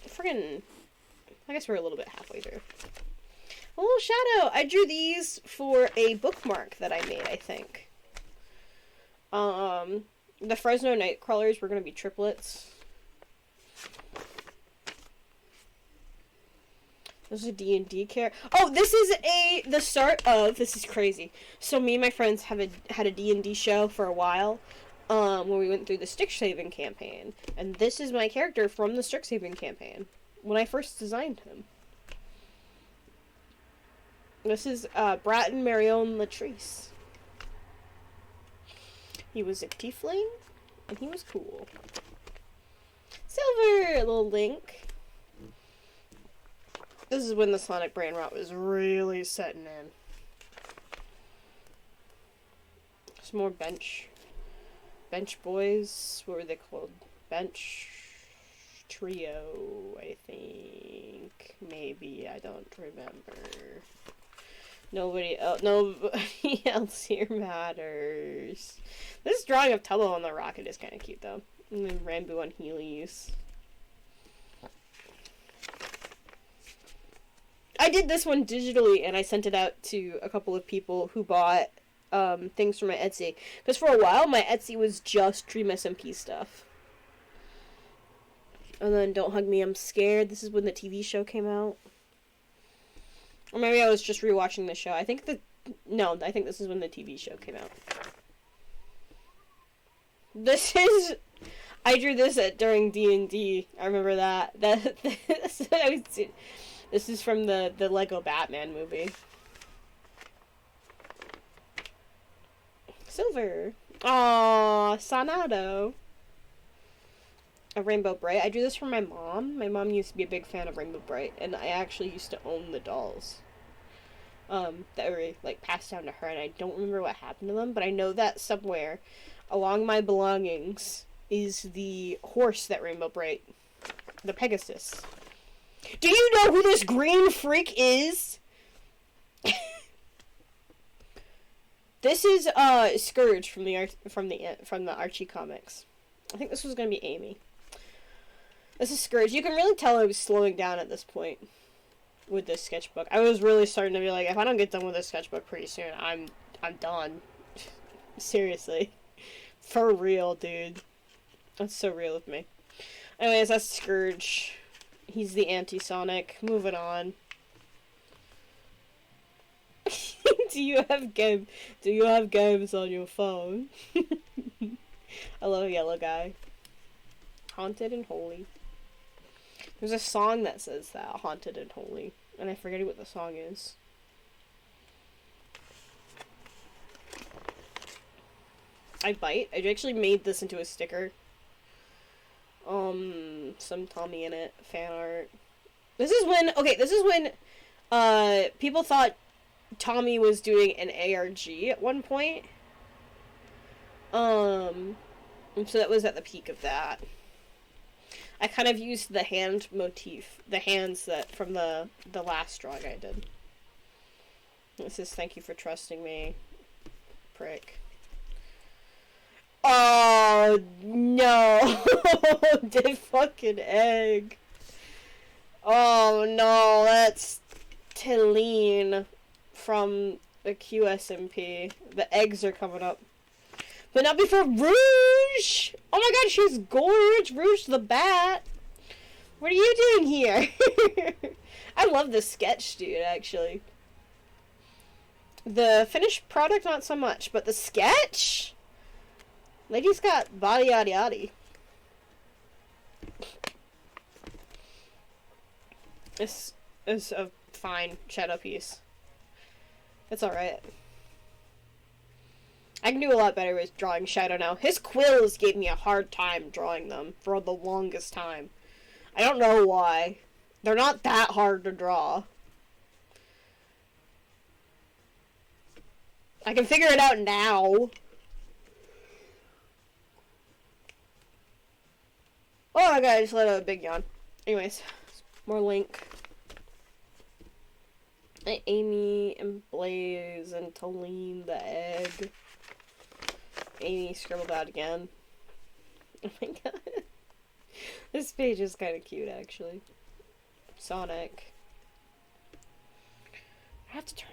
friggin'. I guess we're a little bit halfway through. A little shadow. I drew these for a bookmark that I made, I think. The Fresno Nightcrawlers were going to be triplets. This is a D&D character. Oh, this is the start of, this is crazy. So me and my friends had a D&D show for a while, where we went through the Strixhaven campaign. And this is my character from the Strixhaven campaign, when I first designed him. This is Bratton Marion Latrice. He was a tiefling, and he was cool. Silver! Little Link. This is when the Sonic brain rot was really setting in. Some more bench boys. What were they called? Bench trio, I think. Maybe, I don't remember. Nobody else here matters. This drawing of Tubbo on the rocket is kind of cute, though. And then Rambo on Heelys. I did this one digitally, and I sent it out to a couple of people who bought things from my Etsy. Because for a while, my Etsy was just Dream SMP stuff. And then Don't Hug Me, I'm Scared. This is when the TV show came out. Or maybe I was just rewatching the show. I think this is when the TV show came out. I drew this during D&D. I remember that. This is from the Lego Batman movie. Silver. Aww, Sonado. A Rainbow Bright. I drew this for my mom. My mom used to be a big fan of Rainbow Bright, and I actually used to own the dolls. That were, like, passed down to her, and I don't remember what happened to them, but I know that somewhere along my belongings is the horse that Rainbow Bright, the Pegasus. Do you know who this green freak is? This is Scourge from the Archie comics. I think this was gonna be Amy. This is Scourge. You can really tell I was slowing down at this point with this sketchbook. I was really starting to be like, if I don't get done with this sketchbook pretty soon, I'm done. Seriously. For real, dude. That's so real with me. Anyways, that's Scourge. He's the anti-Sonic. Moving on. Do you have games on your phone? Hello, yellow guy. Haunted and Holy. There's a song that says that, Haunted and Holy, and I forget what the song is. I Bite. I actually made this into a sticker. Some Tommy in it, fan art. This is when people thought Tommy was doing an ARG at one point. And so that was at the peak of that. I kind of used the hand motif, the hands that from the last drawing I did. It says, "Thank you for trusting me, prick." Oh no! The fucking egg. Oh no, that's Tilleen from the QSMP. The eggs are coming up. But not before Rouge! Oh my god, she's gorge! Rouge the Bat! What are you doing here? I love the sketch, dude, actually. The finished product, not so much, but the sketch? Lady's got body yaddy yaddy. This is a fine shadow piece. It's alright. I can do a lot better with drawing shadow now. His quills gave me a hard time drawing them for the longest time. I don't know why. They're not that hard to draw. I can figure it out now. Oh my god, I just let out a big yawn. Anyways, more Link. And Amy and Blaze and Talene the egg. Amy scribbled out again. Oh my god. This page is kind of cute, actually. Sonic. I have to turn.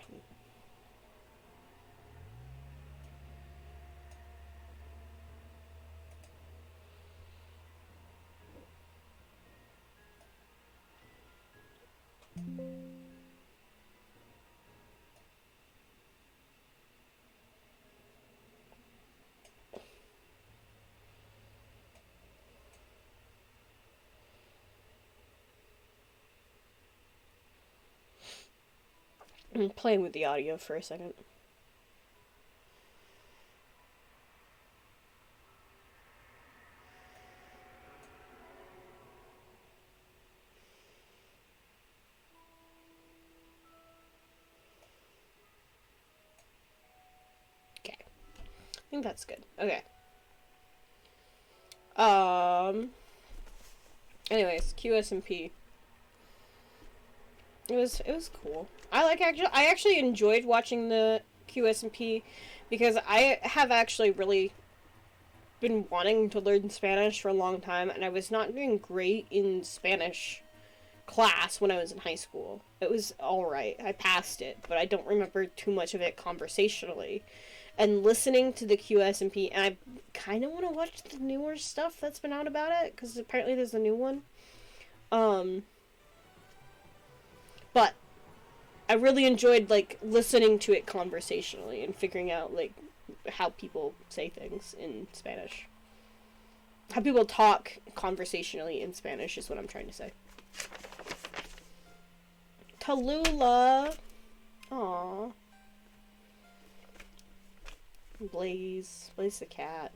I'm playing with the audio for a second. Okay. I think that's good. Okay. Anyways, QSMP. It was cool. I actually enjoyed watching the QSMP because I have actually really been wanting to learn Spanish for a long time, and I was not doing great in Spanish class when I was in high school. It was alright. I passed it, but I don't remember too much of it conversationally. And listening to the QSMP, and I kind of want to watch the newer stuff that's been out about it, because apparently there's a new one. But I really enjoyed, like, listening to it conversationally and figuring out, like, how people say things in Spanish. How people talk conversationally in Spanish is what I'm trying to say. Tallulah. Aww. Blaze the cat.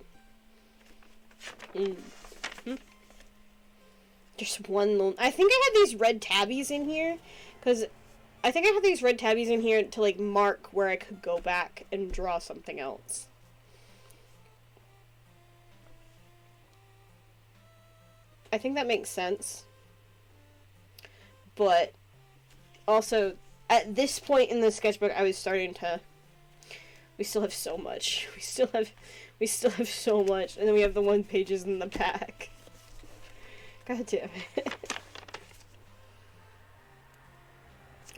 Just one lone. I think I had these red tabbies in here, because I think I had these red tabbies in here to, like, mark where I could go back and draw something else. I think that makes sense. But also, at this point in the sketchbook, I was starting to... We still have so much. We still have so much. And then we have the 1 pages in the back. God damn it.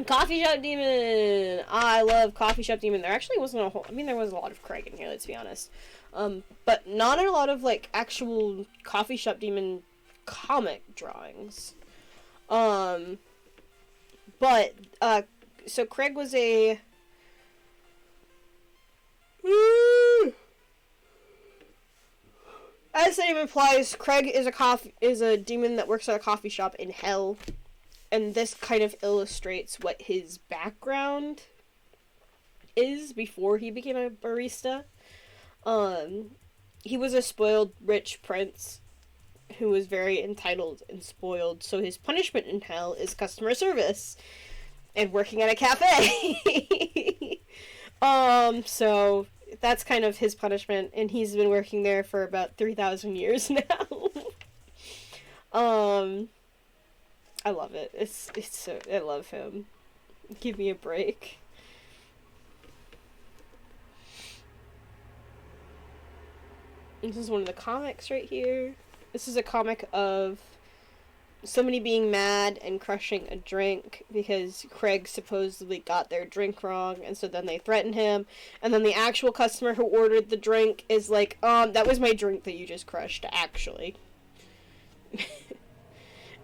Coffee Shop Demon! I love Coffee Shop Demon. There actually wasn't a whole... I mean, there was a lot of Craig in here, let's be honest. But not a lot of, like, actual Coffee Shop Demon comic drawings. So Craig was a... As the name implies, Craig is a demon that works at a coffee shop in hell, and this kind of illustrates what his background is before he became a barista. He was a spoiled rich prince who was very entitled and spoiled, so his punishment in hell is customer service and working at a cafe. So that's kind of his punishment, and he's been working there for about 3,000 years now. I love it. It's so... I love him. Give me a break. This is one of the comics right here. This is a comic of somebody being mad and crushing a drink because Craig supposedly got their drink wrong, and so then they threaten him, and then the actual customer who ordered the drink is like, that was my drink that you just crushed, actually.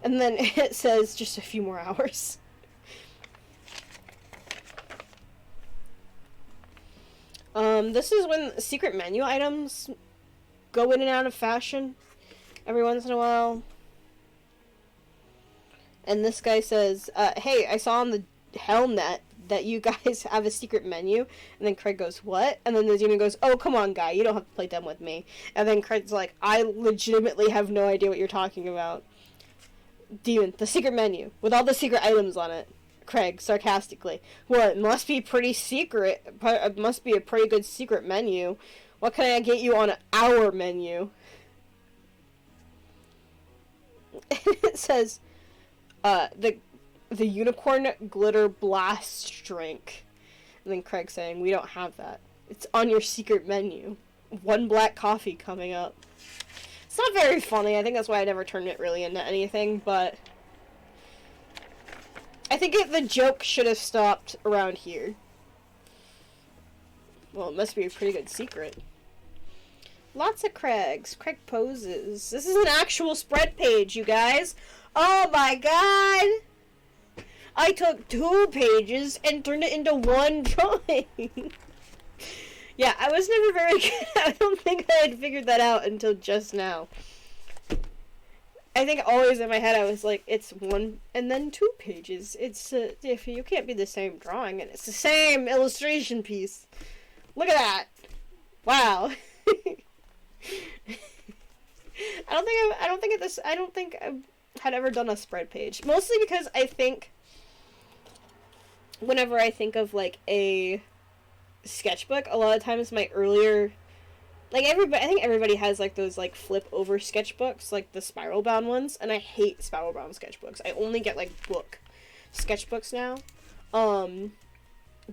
And then it says just a few more hours. This is when secret menu items go in and out of fashion every once in a while. And this guy says, hey, I saw on the Helmnet that you guys have a secret menu. And then Craig goes, what? And then the demon goes, oh, come on, guy, you don't have to play dumb with me. And then Craig's like, I legitimately have no idea what you're talking about. Demon, the secret menu, with all the secret items on it. Craig, sarcastically. Well, it must be pretty secret. It must be a pretty good secret menu. What can I get you on our menu? It says, the unicorn glitter blast drink. And then Craig saying, we don't have that. It's on your secret menu. One black coffee coming up. It's not very funny. I think that's why I never turned it really into anything, but I think the joke should have stopped around here. Well, it must be a pretty good secret. Lots of Craigs. Craig poses. This is an actual spread page, you guys. Oh my god! I took 2 pages and turned it into one drawing. Yeah, I was never very good. I don't think I had figured that out until just now. I think always in my head I was like, it's 1 and then 2 pages. It's, if you can't be the same drawing, and it's the same illustration piece. Look at that. Wow. I don't think I had ever done a spread page. Mostly because I think whenever I think of like a sketchbook, a lot of times my earlier, like I think everybody has like those like flip over sketchbooks, like the spiral bound ones, and I hate spiral bound sketchbooks. I only get like book sketchbooks now.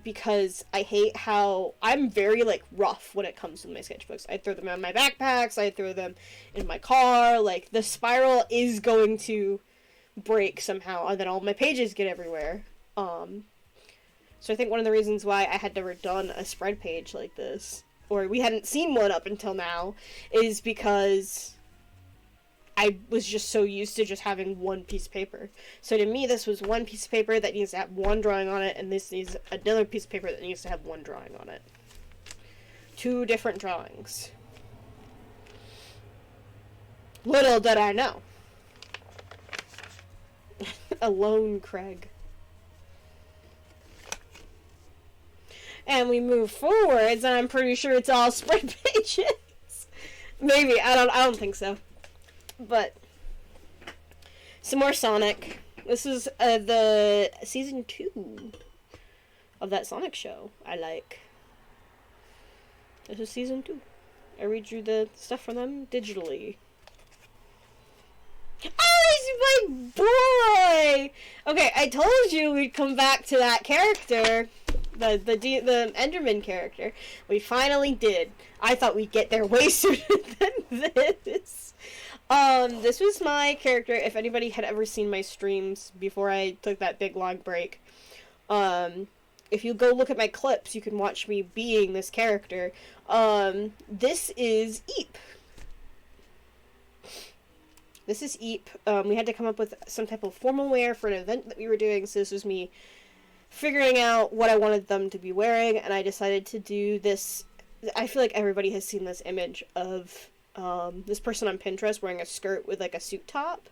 Because I hate how I'm very like rough when it comes to my sketchbooks. I throw them in my backpacks, I throw them in my car, like the spiral is going to break somehow and then all my pages get everywhere. So I think one of the reasons why I had never done a spread page like this, or we hadn't seen one up until now, is because I was just so used to just having one piece of paper. So to me, this was one piece of paper that needs to have one drawing on it, and this needs another piece of paper that needs to have one drawing on it. 2 different drawings. Little did I know. Alone, Craig. And we move forwards, and I'm pretty sure it's all spread pages. Maybe, I don't think so. But some more Sonic. This is the season 2 of that Sonic show I like. This is season 2. I redrew the stuff for them digitally. Oh, he's my boy! Okay, I told you we'd come back to that character. The Enderman character. We finally did. I thought we'd get there way sooner than this. This was my character. If anybody had ever seen my streams before I took that big long break, if you go look at my clips, you can watch me being this character. This is Eep. This is Eep. We had to come up with some type of formal wear for an event that we were doing, so this was me figuring out what I wanted them to be wearing, and I decided to do this. I feel like everybody has seen this image of this person on Pinterest wearing a skirt with like a suit top.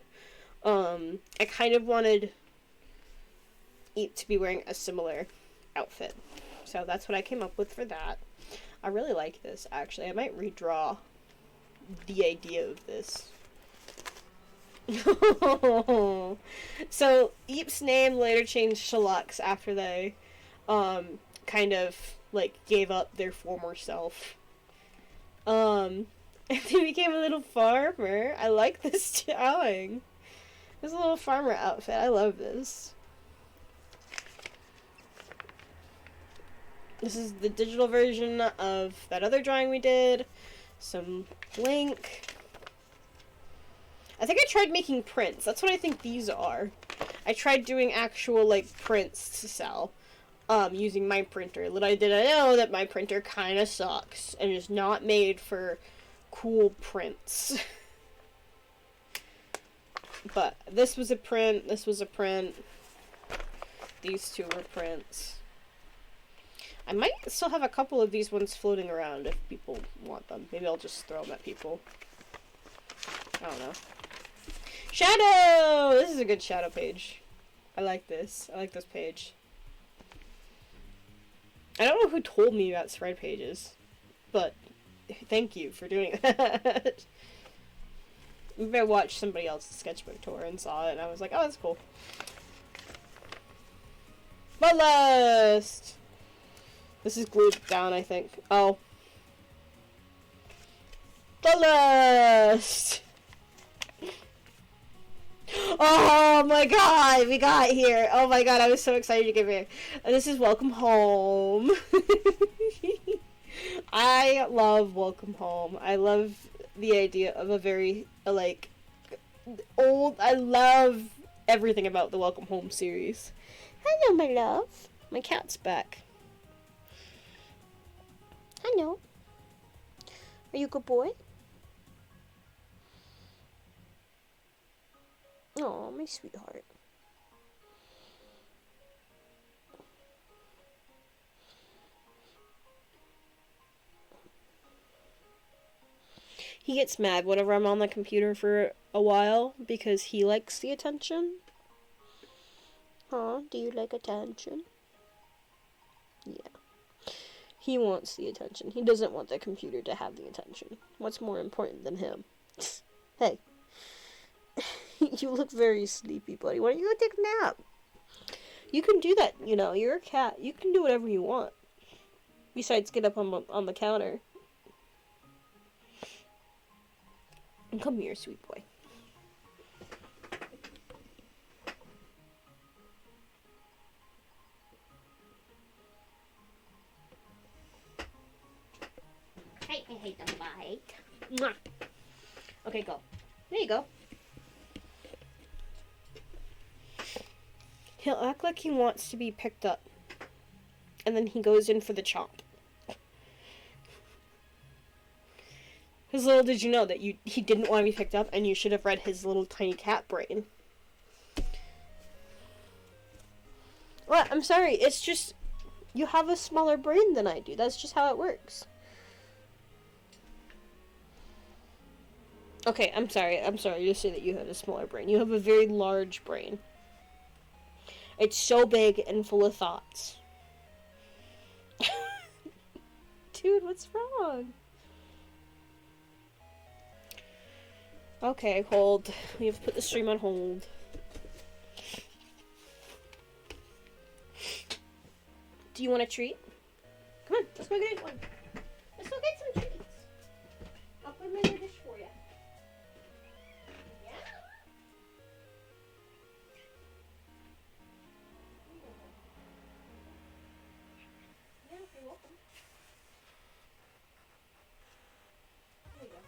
I kind of wanted Eep to be wearing a similar outfit, so that's what I came up with for that. I really like this, actually. I might redraw the idea of this. So Eep's name later changed to Lux after they kind of like gave up their former self. And they became a little farmer. I like this drawing. This little farmer outfit. I love this. This is the digital version of that other drawing we did. Some Link. I think I tried making prints. That's what I think these are. I tried doing actual, like, prints to sell, using my printer. Little did I know that my printer kind of sucks and is not made for cool prints. But this was a print, this was a print. These two were prints. I might still have a couple of these ones floating around if people want them. Maybe I'll just throw them at people. I don't know. Shadow! This is a good shadow page. I like this. I like this page. I don't know who told me about spread pages, but thank you for doing that. Maybe I watched somebody else's sketchbook tour and saw it, and I was like, oh, that's cool. Bloodlust! This is glued down, I think. Oh. Bloodlust! Oh my god, we got here. Oh my god, I was so excited to get here. And this is Welcome Home. I love Welcome Home. I love the idea of a very, like, old, I love everything about the Welcome Home series. Hello, my love. My cat's back. Hello. Are you a good boy? Oh, my sweetheart. He gets mad whenever I'm on the computer for a while because he likes the attention. Huh? Do you like attention? Yeah. He wants the attention. He doesn't want the computer to have the attention. What's more important than him? Hey. You look very sleepy, buddy. Why don't you go take a nap? You can do that, you know. You're a cat. You can do whatever you want. Besides get up on the counter. And come here, sweet boy. I hate the bike. Mwah. Okay, go. There you go. He'll act like he wants to be picked up. And then he goes in for the chomp. Because little did you know that he didn't want to be picked up, and you should have read his little tiny cat brain. Well, I'm sorry, it's just, you have a smaller brain than I do. That's just how it works. Okay, I'm sorry to say that you have a smaller brain. You have a very large brain. It's so big and full of thoughts. Dude, what's wrong? Okay, hold. We have to put the stream on hold. Do you want a treat? Come on, let's go get one. Let's go get some treats. I'll put them in your dish for you. Yeah? Yeah, you're welcome. There you go.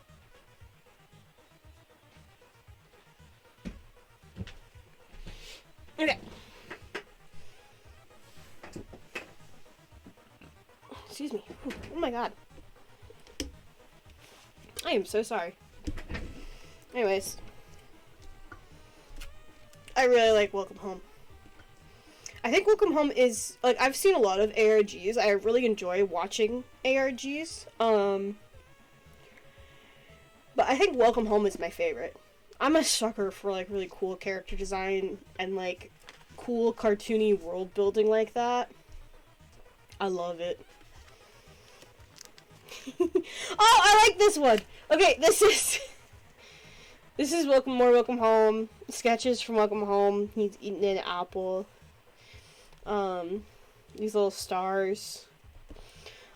Okay. Excuse me. Oh my god. I am so sorry. Anyways. I really like Welcome Home. I think Welcome Home is, like, I've seen a lot of ARGs. I really enjoy watching ARGs. But I think Welcome Home is my favorite. I'm a sucker for, like, really cool character design and, like, cool cartoony world building like that. I love it. Oh, I like this one! Okay, this is Welcome Home. Sketches from Welcome Home. He's eating an apple. These little stars.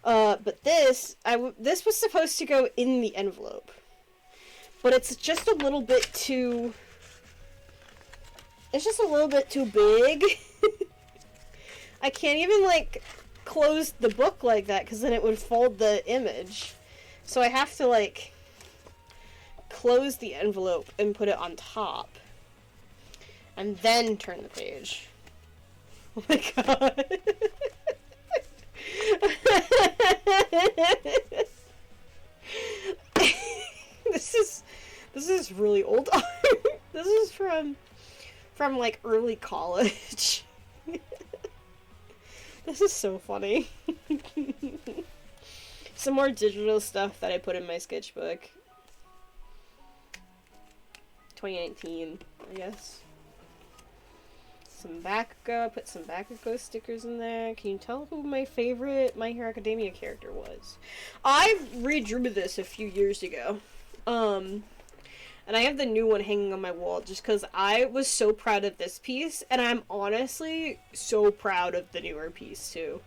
But this was supposed to go in the envelope. But it's just a little bit too... It's just a little bit too big. I can't even, like, close the book like that, because then it would fold the image. So I have to, like, close the envelope and put it on top. And then turn the page. Oh my god. This is really old art. This is from like early college. This is so funny. Some more digital stuff that I put in my sketchbook. 2019, I guess. Some Bakugo. I put some Bakugo stickers in there. Can you tell who my favorite My Hero Academia character was? I redrew this a few years ago. And I have the new one hanging on my wall just because I was so proud of this piece, and I'm honestly so proud of the newer piece too.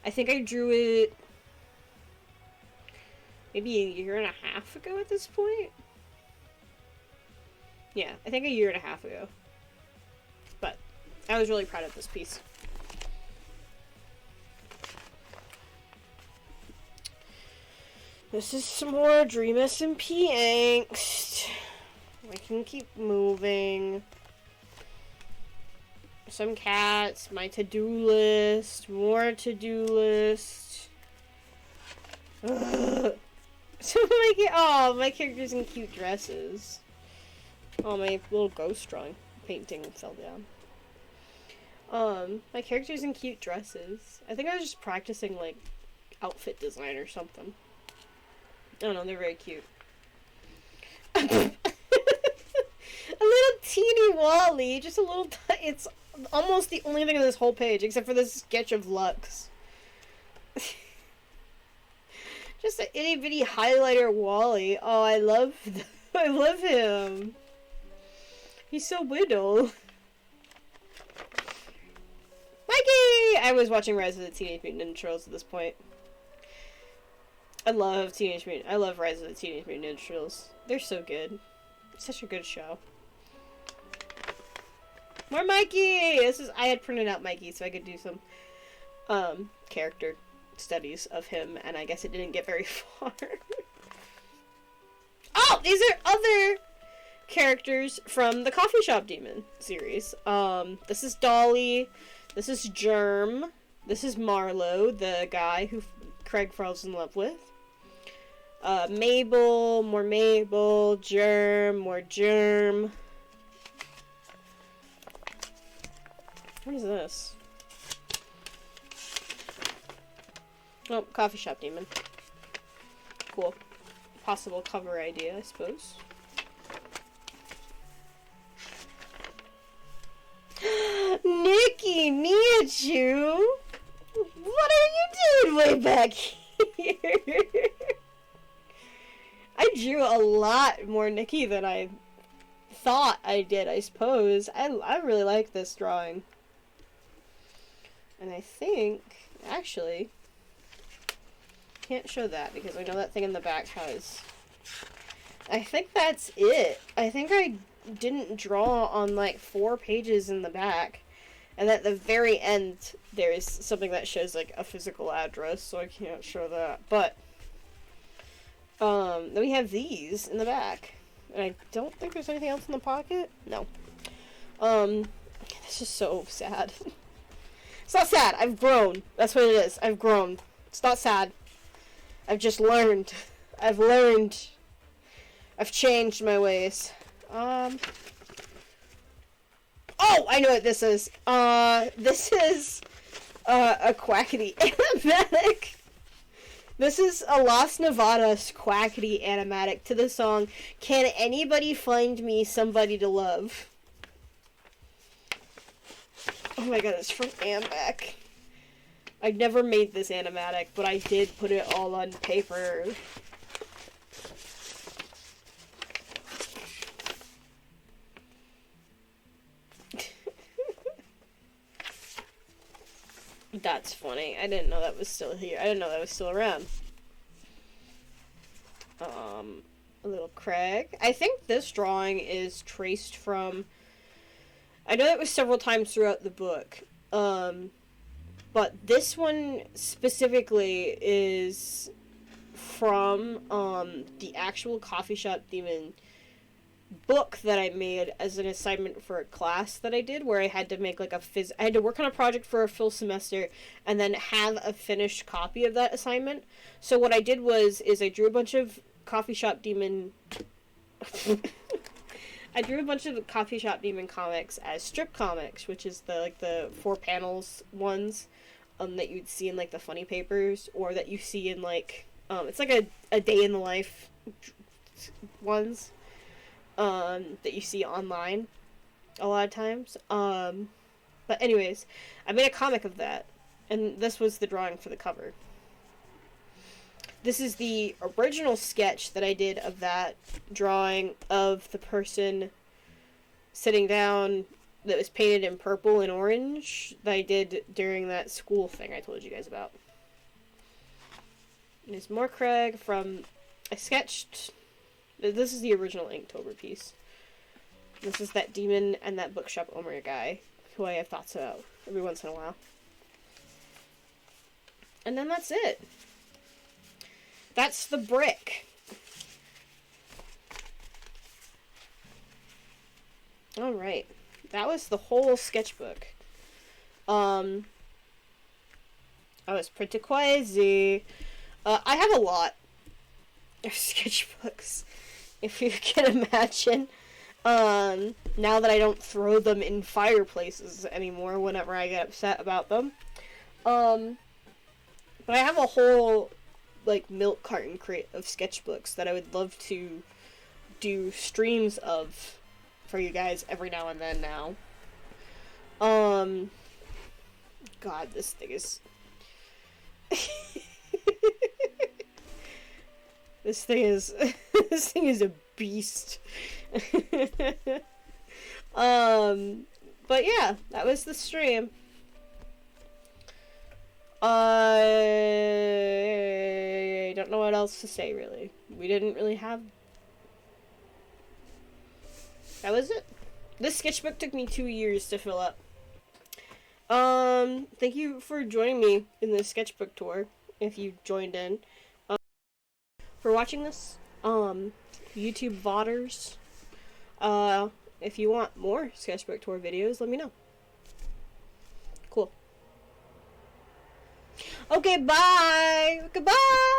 I think I drew it maybe a year and a half ago at this point. Yeah, I think a year and a half ago. But I was really proud of this piece. This is some more Dream SMP angst. I can keep moving. Some cats, my to-do list, more to-do list. Ugh. So my characters in cute dresses. Oh, my little ghost drawing painting fell down. My characters in cute dresses. I think I was just practicing like outfit design or something. I don't know, they're very cute. A little teeny Wally, just a little it's almost the only thing on this whole page, except for this sketch of Lux. Just an itty bitty highlighter Wally. Oh, I love him. He's so little. Mikey! I was watching Rise of the Teenage Mutant Ninja Turtles at this point. I love Rise of the Teenage Mutant Ninja Turtles. They're so good. It's such a good show. More Mikey! I had printed out Mikey so I could do some character studies of him, and I guess it didn't get very far. Oh! These are other characters from the Coffee Shop Demon series. This is Dolly. This is Germ. This is Marlowe, the guy who Craig falls in love with. Mabel, Germ, more Germ. What is this? Oh, Coffee Shop Demon. Cool. Possible cover idea, I suppose. Nikki, Miachu! What are you doing way back here? I drew a lot more Nikki than I thought I did, I suppose. I really like this drawing. And I think, actually, can't show that because I know that thing in the back has... I think that's it. I think I didn't draw on like 4 pages in the back. And at the very end, there's something that shows like a physical address, so I can't show that. But, then we have these in the back. And I don't think there's anything else in the pocket. No. This is so sad. It's not sad. I've grown. That's what it is. I've grown. It's not sad. I've just learned. I've learned. I've changed my ways. Oh, I know what this is. This is, a Quackity animatic. This is a Las Nevadas Quackity animatic to the song, Can Anybody Find Me Somebody to Love? Oh my god, it's from Ambec. I never made this animatic, but I did put it all on paper. That's funny. I didn't know that was still here. I didn't know that was still around. A little Craig. I think this drawing is traced from... I know that was several times throughout the book. But this one specifically is from, the actual Coffee Shop Demon book that I made as an assignment for a class that I did, where I had to make like I had to work on a project for a full semester and then have a finished copy of that assignment. So what I did is I drew a bunch of coffee shop demon I drew a bunch of coffee shop demon comics as strip comics, which is the 4 panels ones that you'd see in like the funny papers, or that you see in like it's like a day in the life ones that you see online a lot of times. But anyways, I made a comic of that, and this was the drawing for the cover. This is the original sketch that I did of that drawing of the person sitting down that was painted in purple and orange that I did during that school thing I told you guys about. And there's more Craig from... I sketched... This is the original Inktober piece. This is that demon and that bookshop owner guy who I have thoughts about every once in a while. And then that's it. That's the brick. Alright. That was the whole sketchbook. I was pretty crazy. I have a lot of sketchbooks, if you can imagine. Now that I don't throw them in fireplaces anymore whenever I get upset about them. But I have a whole like milk carton crate of sketchbooks that I would love to do streams of for you guys every now and then now. God, this thing is this thing is a beast. But yeah, that was the stream. I don't know what else to say, really. We didn't really have... That was it. This sketchbook took me 2 years to fill up. Thank you for joining me in this sketchbook tour, if you joined in. For watching this, YouTube VODers. If you want more sketchbook tour videos, let me know. Cool. Okay, bye! Goodbye!